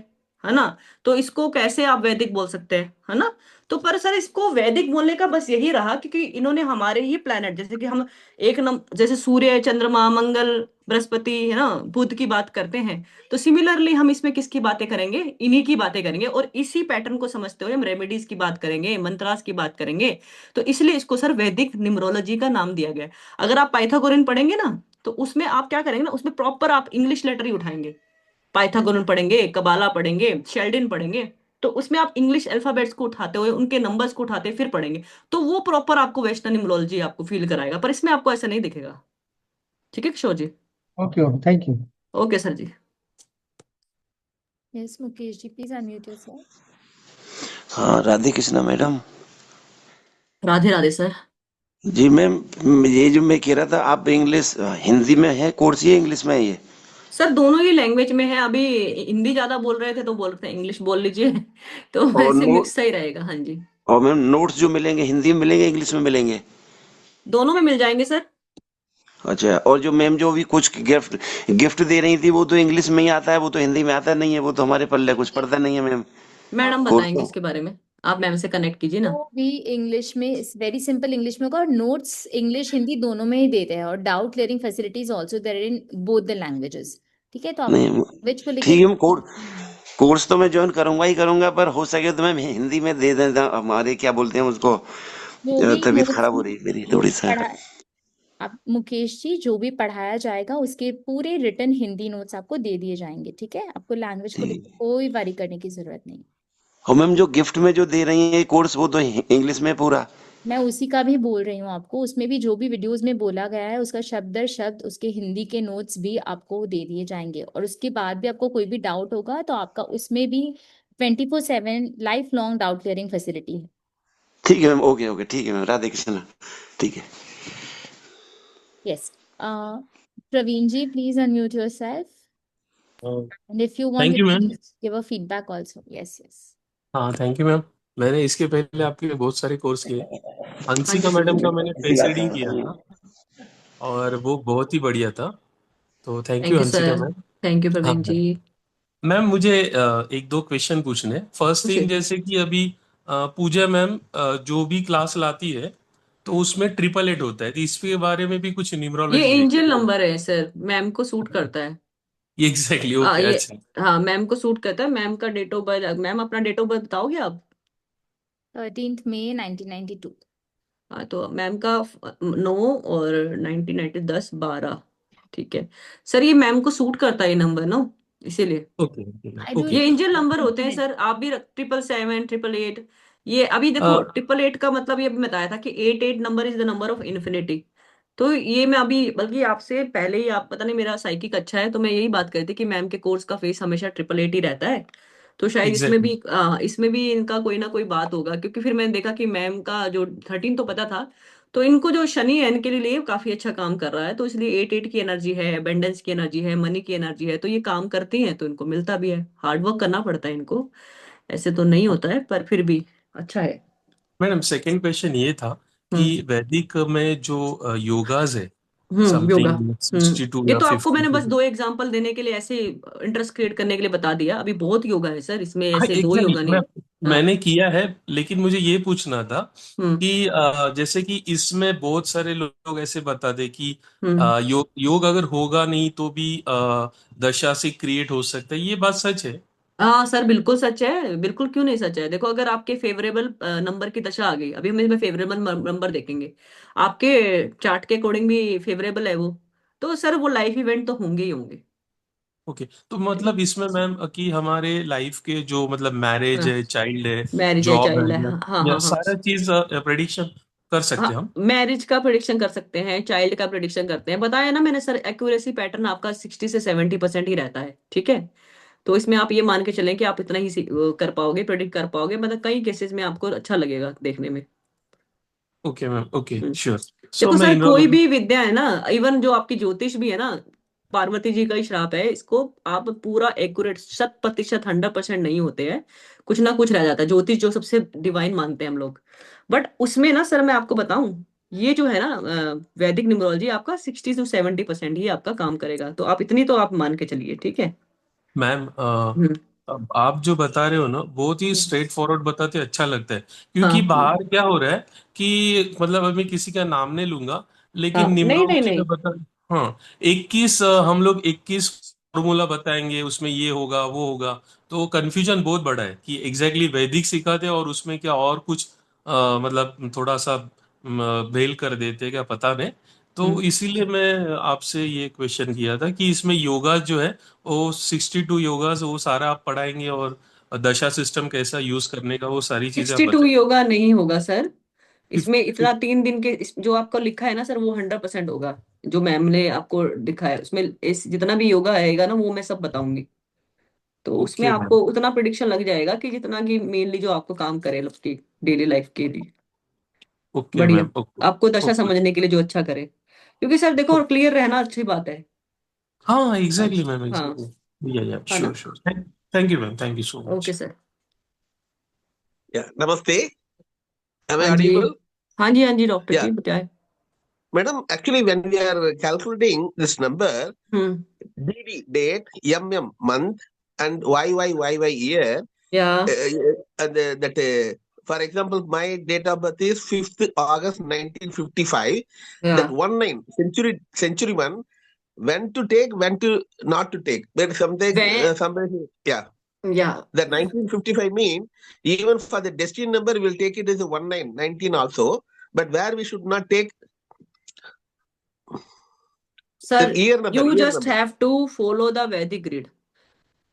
है ना? तो इसको कैसे आप वैदिक बोल सकते हैं, है ना? तो पर सर इसको वैदिक बोलने का बस यही रहा क्योंकि इन्होंने हमारे ही प्लेनेट, जैसे कि हम एक जैसे सूर्य, चंद्रमा, मंगल, बृहस्पति, है ना, बुध की बात करते हैं, तो सिमिलरली हम इसमें किसकी बातें करेंगे? इन्हीं की बातें करेंगे, और इसी पैटर्न को समझते हुए हम रेमेडीज की बात करेंगे, मंत्रास की बात करेंगे। तो इसलिए इसको सर वैदिक न्यूमरोलॉजी का नाम दिया गया है। अगर आप पाइथागोरन पढ़ेंगे ना, तो उसमें आप क्या करेंगे ना, उसमें प्रॉपर आप इंग्लिश लेटर ही उठाएंगे। पाइथागोरन पढ़ेंगे, कबाला पढ़ेंगे, शेल्डिन पढ़ेंगे, तो उसमें आप इंग्लिश अल्फाबेट्स को उठाते हुए उनके नंबर्स को उठाते फिर पढ़ेंगे। तो वो प्रॉपर आपको वेस्टर्न न्यूमरोलॉजी आपको फील कराएगा, पर इसमें आपको ऐसा नहीं दिखेगा। ठीक है Kishore ji? Okay okay, thank you. Okay sir ji. Yes, Mukesh ji, please unmute yourself. हाँ, राधे कृष्णा मैडम। राधे राधे सर। जी मैम, ये जो मैं कह रहा था, आप इंग्लिश हिंदी में है कोर्स, ये इंग्लिश में है ये? सर दोनों ही लैंग्वेज में है। अभी हिंदी ज्यादा बोल रहे थे तो बोल रहे थे इंग्लिश बोल लीजिए तो और ऐसे नो मिक्स सही रहेगा। हाँ जी, और मैम नोट्स जो मिलेंगे हिंदी में मिलेंगे इंग्लिश में मिलेंगे? दोनों में मिल जाएंगे सर। अच्छा, और जो मैम जो भी कुछ गिफ्ट गिफ्ट दे रही थी वो तो इंग्लिश में ही आता है, वो तो हिंदी में आता नहीं है, वो तो हमारे पल्ले कुछ पड़ता नहीं है मैम। मैडम कोर्स बताएंगे तो इसके बारे में, आप मैम से कनेक्ट कीजिए ना। वो भी इंग्लिश में, वेरी सिंपल इंग्लिश में होगा, और नोट्स इंग्लिश हिंदी दोनों में ही देते हैं, और doubt clearing facilities also there in both the languages. ठीक है, तो आपको नहीं, लैंग्वेज को लेके ठीक है, कोर्स तो मैं ज्वाइन करूंगा ही करूंगा, पर हो सके तो मैम हिंदी में दे देना। हमारे क्या बोलते हैं उसको, जो भी तबीयत नोट्स, खराब हो रही है मेरी जो थोड़ी भी सा। पढ़ा, आप मुकेश जी, जो भी पढ़ाया जाएगा उसके पूरे रिटर्न हिंदी नोट्स आपको दे दिए जाएंगे। ठीक है, आपको लैंग्वेज को लेकर कोई वरी करने की जरूरत नहीं। और मैम जो गिफ्ट में जो दे रही है कोर्स, वो तो इंग्लिश में पूरा? मैं उसी का भी बोल रही हूँ आपको, उसमें भी जो भी वीडियोस में बोला गया है उसका शब्द दर शब्द उसके हिंदी के नोट्स भी आपको दे दिए जाएंगे, और उसके बाद भी आपको कोई भी डाउट होगा तो आपका उसमें भी 24/7 life long doubt clearing facility है। ठीक है मैम, ओके ओके, ठीक है मैम, राधे कृष्ण। ठीक है। Yes, Praveen ji, please unmute yourself, and if you want thank you you ma'am. Can give a feedback also. Yes yes. हाँ, थैंक यू मैम। मैंने इसके पहले आपके बहुत सारे कोर्स किए। हाँ हंसिका जी सर। मैडम का मैंने फेस रीडिंग किया था और वो बहुत ही बढ़िया था। तो thank thank you you Hansika sir. Ma'am. Thank you हाँ प्रवीण जी। मैम। मैम मुझे एक दो क्वेश्चन पूछने। फर्स्ट थिंग, पूछिए। जैसे कि अभी पूजा मैम जो भी क्लास लाती है तो उसमें 888 होता है, तो इसके बारे में भी कुछ ये न्यूमरोलॉजी है एंजल क्या? नंबर है सर, मैम को सूट करता है। एग्जैक्टली, ओके, ये, अच्छा। हाँ मैम को सूट करता है। मैम का डेट ऑफ बर्थ, मैम अपना डेट ऑफ बर्थ बताओगे आप? 13 मई 1992। हाँ तो मैम का 9 और 1990 10 12। ठीक है सर, ये मैम को सूट करता है ये नंबर ना, इसीलिए। Okay I do okay. ये एंजल नंबर होते हैं ओके। सर। आप भी 777 888। ये अभी देखो, 888 का मतलब ये अभी बताया था कि 88 number is the number of infinity. तो ये मैं अभी, बल्कि आपसे पहले ही, आप पता नहीं मेरा साइकिक अच्छा है, तो मैं यही बात करी थी कि मैम के कोर्स का फेस हमेशा 888 ही रहता है। तो शायद एग्जैक्टली। इसमें भी इनका कोई ना कोई बात होगा, क्योंकि फिर मैंने देखा कि मैम का जो 13 तो पता था। तो इनको जो शनि है इनके लिए काफी अच्छा काम कर रहा है, तो इसलिए 88 की एनर्जी है, अबेंडेंस की एनर्जी है, मनी की एनर्जी है, तो ये काम करती हैं तो इनको मिलता भी है। हार्ड वर्क करना पड़ता है इनको, ऐसे तो नहीं होता है, पर फिर भी अच्छा है। मैडम सेकंड क्वेश्चन ये था कि हम्म। वैदिक में जो योगाज है, योगा। समथिंग 62 ये या तो आपको मैंने बस 50। दो एग्जांपल देने के लिए, ऐसे इंटरेस्ट क्रिएट करने के लिए बता दिया। अभी बहुत योगा है सर इसमें, हाँ ऐसे दो एग्जैक्टली, योगा मैं नहीं। हाँ। मैंने किया है, लेकिन मुझे ये पूछना था हम्म। कि जैसे कि इसमें बहुत सारे लोग ऐसे बता दे कि हम्म। योग अगर होगा नहीं तो भी दशा से क्रिएट हो सकता है, ये बात सच है? हाँ सर बिल्कुल सच है, बिल्कुल क्यों नहीं सच है। देखो, अगर आपके फेवरेबल नंबर की दशा आ गई, अभी हम इसमें फेवरेबल नंबर देखेंगे, आपके चार्ट के अकॉर्डिंग भी फेवरेबल है वो, तो सर वो लाइफ इवेंट तो होंगे ही होंगे। ओके, तो मतलब इसमें मैम कि हमारे लाइफ के जो मतलब मैरिज हाँ, है, चाइल्ड है, मैरिज है, जॉब है, चाइल्ड है, हाँ हाँ या हाँ हाँ। सारा चीज प्रेडिक्शन कर सकते हैं हाँ, हम? मैरिज का प्रिडिक्शन कर सकते हैं, चाइल्ड का प्रिडिक्शन करते हैं। बताया ना मैंने सर, एक्यूरेसी पैटर्न आपका 60 से 70% ही रहता है। ठीक है, तो इसमें आप ये मान के चलें कि आप इतना ही कर पाओगे, प्रिडिक्ट कर पाओगे, मतलब कई केसेस में आपको अच्छा लगेगा देखने में। ओके मैम, ओके हम्म। श्योर। सो देखो मैं सर, इनरोल कोई हूँ। भी विद्या है ना, इवन जो आपकी ज्योतिष भी है ना, पार्वती जी का ही श्राप है, इसको आप पूरा एक्यूरेट 100%, 100% नहीं होते हैं, कुछ ना कुछ रह जाता है। ज्योतिष जो सबसे डिवाइन मानते हैं हम लोग, बट उसमें ना सर मैं आपको बताऊं, ये जो है ना वैदिक न्यूमरोलॉजी आपका 60 से 70% ही आपका काम करेगा, तो आप इतनी तो आप मान के चलिए। ठीक है। मैम हम्म। अब आप जो बता रहे हो ना बहुत ही स्ट्रेट फॉरवर्ड बताते अच्छा लगता है, क्योंकि हाँ बाहर क्या हो रहा है कि मतलब अभी किसी का नाम नहीं लूंगा, लेकिन हाँ, नहीं नहीं न्यूमरोलॉजी नहीं। में बता, हाँ, 21 हम लोग 21 फॉर्मूला बताएंगे, उसमें ये होगा वो होगा, तो कंफ्यूजन बहुत बड़ा है कि एग्जैक्टली वैदिक सिखाते हैं और उसमें क्या और कुछ मतलब थोड़ा सा भेल कर देते हैं क्या पता नहीं। तो इसीलिए मैं आपसे ये क्वेश्चन किया था कि इसमें योगा जो है वो 62 योगास वो सारा आप पढ़ाएंगे, और दशा सिस्टम कैसा यूज करने का वो सारी चीजें आप 62 बताएंगे। योगा नहीं होगा सर। इसमें फिफ्टी इतना 3 दिन के जो आपको लिखा है ना सर, वो 100% होगा। जो मैम ने आपको दिखाया उसमें जितना भी योगा आएगा ना, वो मैं सब बताऊंगी। तो उसमें ओके मैम। आपको उतना प्रिडिक्शन लग जाएगा कि जितना कि मेनली जो आपको काम करे आपकी डेली लाइफ के लिए। ओके बढ़िया। मैम। ओके। आपको दशा ओके। समझने के लिए जो अच्छा करे, क्योंकि सर देखो क्लियर रहना अच्छी बात है। हाँ एग्जैक्टली मैम, हाँ, एग्जैक्टली, या है श्योर ना। Sure, thank you ma'am, thank you so okay much. Sir. Yeah, namaste. Am I हाँ जी, audible? हाँ जी, हाँ जी डॉक्टर Yeah, जी बताए। madam. Actually, when we are calculating this number, hmm. DD date, month, and YY year, या and that. For example, my date of birth is 5th August 1955. या That 19 century one. When to take, when to not to take. But something, yeah. या The 1955 mean even for the destiny number, we'll take it as a 19 also. But where we should not take the sir, year number, you year just number. have to follow the Vedic grid.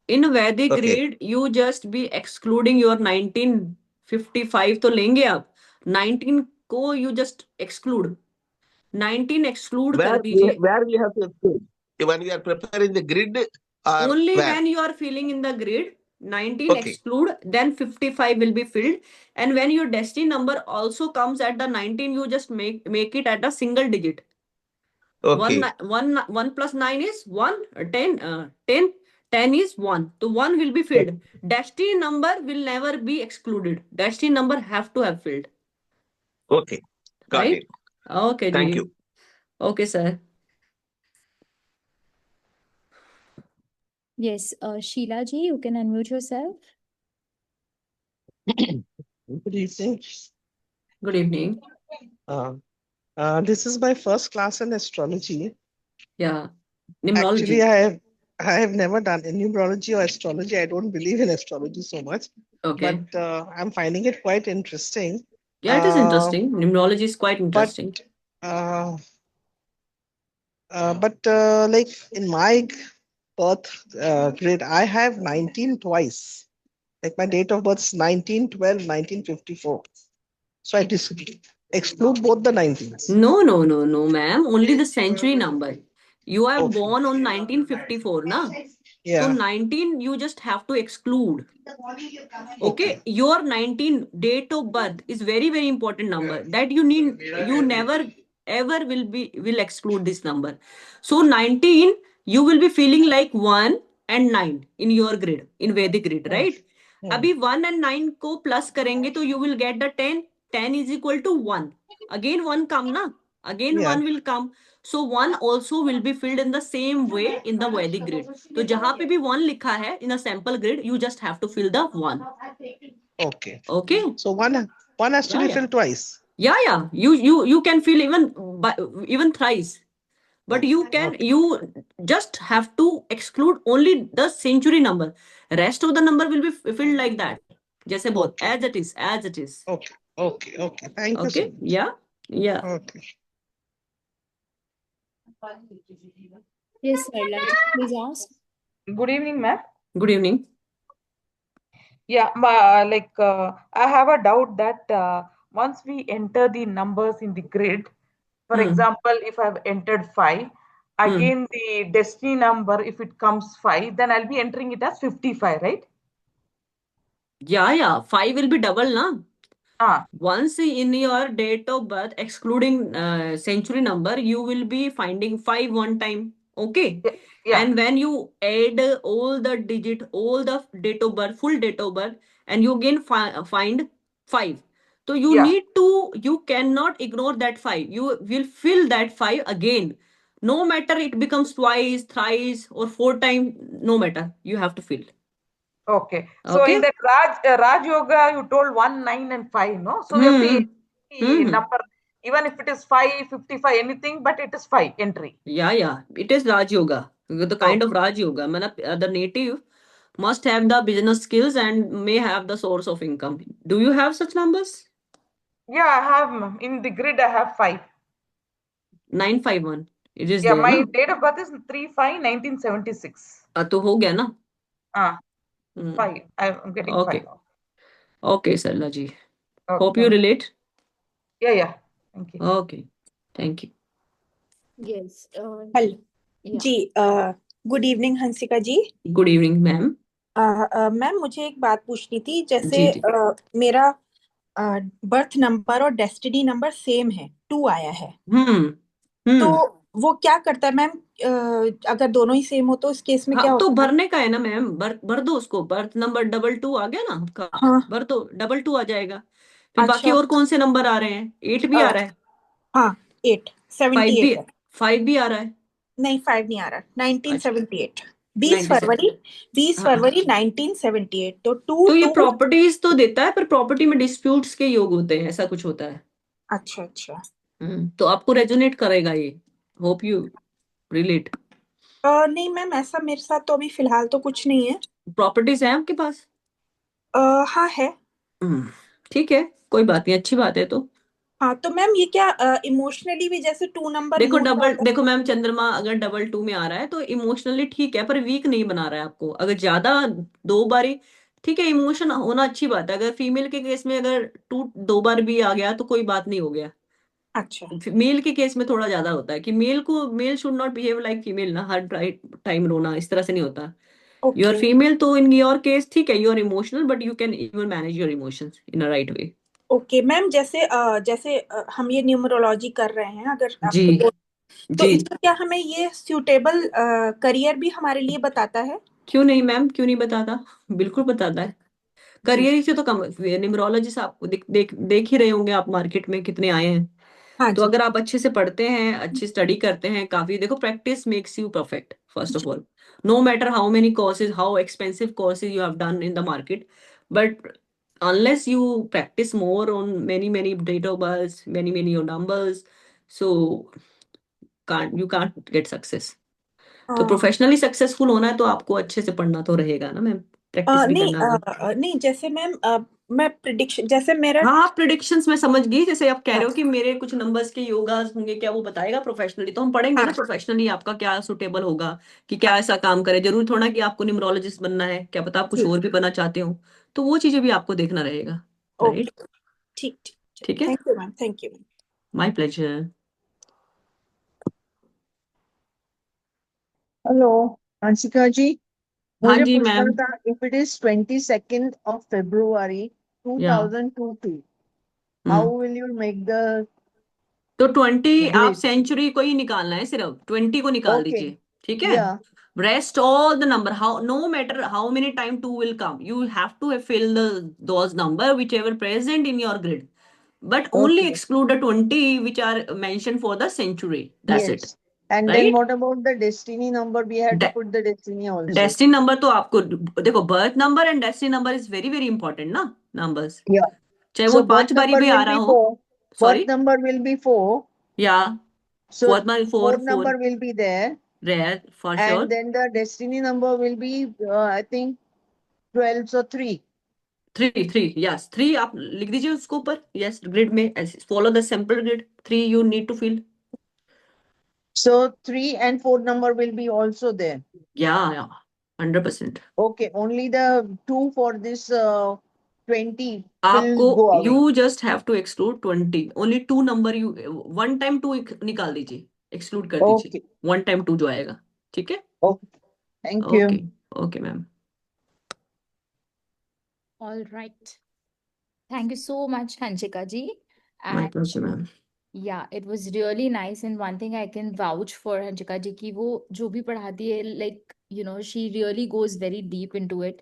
In Vedic Okay. grid, you just be excluding your 1955 तो लेंगे आप। 19 को you just exclude, 19 exclude कर दीजिए। Where we have to exclude when we are preparing the grid or Only where? when you are filling in the grid, 19 Okay. exclude, then 55 will be filled. And when your destiny number also comes at the 19, you just make it at a single digit. Okay. 1 plus 9 is 1, 10, 10, 10 is 1. So 1 will be filled. Destiny number will never be excluded. Destiny number have to have filled. Okay. Got Right? it. Okay, Thank ji. you. Okay, sir. Yes, Sheila ji, you can unmute yourself. Good evening. Good evening. This is my first class in astrology. Yeah. Actually, Numerology. I have never done any numerology or astrology. I don't believe in astrology so much, Okay. but I'm finding it quite interesting. Yeah, it is interesting. Numerology is quite But interesting. uh, like in my birth grade, I have 19 twice. Like my date of birth is 19/12/1954. So I exclude both the 19s. No, ma'am. Only the century number. You are Okay. born on 1954, na? So Yeah. 19 you just have to exclude. Okay. Okay, your 19 date of birth is very, very important number that you never ever will exclude this number. So 19 you will be feeling like 1 and 9 in your grid, in Vedic grid, right? अभी 1 and 9 को plus करेंगे तो you will get the 10. 10 is equal to 1. Again 1 come na? Again Yeah. 1 will come. So 1 also will be filled in the same way in the Vedic grid. तो जहां पे भी 1 लिखा है in a sample grid, you just have to fill the 1. Okay. Okay. So one has to Yeah, be yeah. filled twice. Yeah. You can fill even thrice. But you can Okay. you just have to exclude only the century number. Rest of the number will be filled like that. जैसे बहुत Okay. as it is, as it is. Okay. Thank you so Okay. much. Yeah. Okay. Yes, Sarla ji, please ask. Good evening, ma'am. Good evening. Yeah, I have a doubt that once we enter the numbers in the grid, for example, if I've entered 5, again the destiny number, if it comes 5, then I'll be entering it as 55, right? Yeah. 5 will be double, na? Ah, Once in your date of birth, excluding century number, you will be finding 5 one time. Okay. yeah. And when you add all the digit, all the date of birth, full date of birth, and you again find 5. So you cannot ignore that 5. You will fill that 5 again. No matter it becomes twice, thrice, or 4 times, no matter. You have to fill. Okay. So Okay. in that Raj Yoga, you told 1, 9, and 5, no? So we have to Hmm. the Hmm. number, even if it is 5, 55, anything, but it is 5 entry. Yeah. It is Raj Yoga. The kind of Raj Yoga. The native must have the business skills and may have the source of income. Do you have such numbers? Yeah, I have in the grid, I have 5. 951. It is Yeah, there, my na? date of birth is 3/5/1976. तो हो गया ना? 5. I'm getting 5 Okay. now. Okay, Sarla ji. Okay, Hope you thank you. relate. Yeah. Thank you. Okay. Thank you. Yes. Hello Yeah. जी, good evening Hansika ji. Good evening, ma'am. Ma'am मुझे एक बात पूछनी थी, जैसे जी। मेरा बर्थ नंबर और डेस्टिनी नंबर सेम है, 2 आया है, तो वो क्या करता है मैम? अगर दोनों ही सेम हो तो इस केस में क्या हाँ, तो होता है? भरने का है ना मैम, भर दो उसको। बर्थ नंबर 22 आ गया ना आपका, हाँ भर दो, 22 आ जाएगा। फिर बाकी अच्छा, और कौन से नंबर आ रहे हैं? 8 भी आ रहा है, हाँ 8 5 भी 78 है। 5 भी आ रहा है। नहीं 5 नहीं आ रहा, 1978, 20 97 फरवरी 20 हाँ, फरवरी 1978, तो 2 तो ये 2। प्रॉपर्टीज तो देता है, पर प्रॉपर्टी में डिस्प्यूट्स के योग होते हैं, ऐसा कुछ होता है। अच्छा तो आपको रेजोनेट करेगा ये। Hope you relate. नहीं मैम, ऐसा मेरे साथ तो अभी फिलहाल तो कुछ नहीं है। प्रॉपर्टीज है आपके पास? हाँ है। ठीक है, कोई बात नहीं, अच्छी बात है। तो हाँ तो मैम ये क्या इमोशनली भी जैसे 2 नंबर मूड का होता है? देखो मैम, चंद्रमा अगर 22 में आ रहा है तो इमोशनली ठीक है, पर वीक नहीं बना रहा है आपको। अगर ज्यादा 2 बारी, ठीक है, इमोशन होना अच्छी बात है। अगर फीमेल के केस में अगर 2 बार भी आ गया तो कोई बात नहीं, हो गया। अच्छा मेल के केस में थोड़ा ज्यादा होता है कि male should not behave like female ना, हर टाइम रोना, इस तरह से नहीं होता। यू आर ओके फीमेल, तो इन योर केस ठीक है, you are emotional, but you can even manage your emotions in a right way. Okay ma'am, जैसे हम ये न्यूमरोलॉजी कर रहे हैं, अगर जी आपको तो जी। इसका क्या हमें ये सूटेबल करियर भी हमारे लिए बताता है? क्यों नहीं मैम, क्यों नहीं बताता, बिल्कुल बताता है। जी करियर से तो कम, न्यूमरोलॉजिस्ट आप देख ही रहे होंगे आप, मार्केट में कितने आए हैं। हाँ तो जी अगर आप अच्छे से पढ़ते हैं, अच्छी स्टडी करते हैं, काफी देखो, practice makes you perfect first of जी all. No matter how many courses, how expensive courses you have done in the market, but unless you practice more on many date of births, many your numbers, so you can't get success. तो प्रोफेशनली सक्सेसफुल होना है तो आपको अच्छे से पढ़ना तो रहेगा ना मैम, प्रैक्टिस भी करना होगा। नहीं जैसे मैम मैं प्रिडिक्शन, जैसे मेरा हाँ, आप प्रिडिक्शंस में समझ गई, जैसे आप कह हाँ रहे हो कि मेरे कुछ नंबर्स के योगास होंगे, क्या वो बताएगा प्रोफेशनली? तो हम पढ़ेंगे ना हाँ प्रोफेशनली आपका क्या सुटेबल होगा, कि हाँ क्या ऐसा काम करे। जरूरी थोड़ा कि आपको न्यूमरोलॉजिस्ट बनना है, क्या पता आप कुछ जी और भी बनना चाहते हो, तो वो चीजें भी आपको देखना रहेगा। राइट, ओके ठीक ठीक है, thank you ma'am, thank you. My pleasure. Hello Anshika ji, हाँ मुझे जी पूछना मैम। था, if it is 22nd of February या 2022, how will you make the तो 20 आप ग्रिड? सेंचुरी को ही निकालना है, सिर्फ 20 को निकाल ओके, दीजिए, ठीक है। या Rest all the number, how no matter how many time 2 will come, you have to fill those number whichever present in your grid, but only okay, exclude the 20 which are mentioned for the century. That's it, yes, and then right? What about the destiny number? We have to De- put the destiny also. Destiny number तो आपको देखो, birth number and destiny number is very very important ना, नंबर्स, या, चाहे वो सो 5 बारी भी आ रहा हो। birth sorry, number will be 4, या so फोर्थ बारी four 4 4 number will be there, rare for and sure. then the destiny number will be I think 12, so 3. 3 yes, 3 आप लिख दीजिए उसको ऊपर, यस, ग्रिड में follow the simple grid, 3 you need to fill. So 3 and 4 number will be also there. Yeah, 100%. Okay, only the 2 for this 20 आपको will go away. you just have to exclude 20, only 2 number you, one time 2 निकाल दीजिए, exclude कर दीजिए, Okay, one time 2 जो आएगा, ठीक है। okay. Thank you. Okay ma'am. All right. Thank you so much, Hanchika ji. My And pleasure ma'am. yeah, it was really nice. And one thing I can vouch for Hanchika ji ki wo jo bhi padhati hai, like, she really goes very deep into it.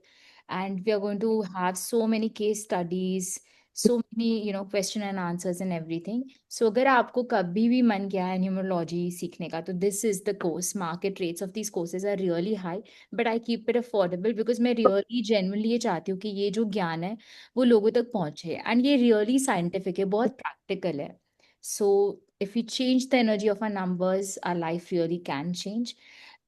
And we are going to have so many case studies, so many question and answers and everything. So अगर आपको कभी भी मन किया है न्यूमरोलॉजी सीखने का, तो this is the course. Market rates of these courses are really high, but I keep it affordable because मैं really genuinely ये चाहती हूँ कि ये जो ज्ञान है वो लोगों तक पहुंचे, and ये really scientific है, बहुत practical है. So if we change the energy of our numbers, our life really can change.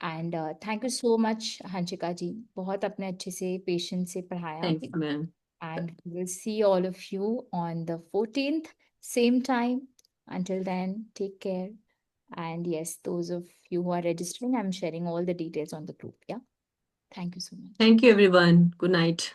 And thank you so much, Hanshika ji. बहुत अपने अच्छे से patience से पढ़ाया. Thanks, ma'am. And we'll see all of you on the 14th, same time. Until then, take care. And yes, those of you who are registering, I'm sharing all the details on the group. Yeah. Thank you so much. Thank you, everyone. Good night.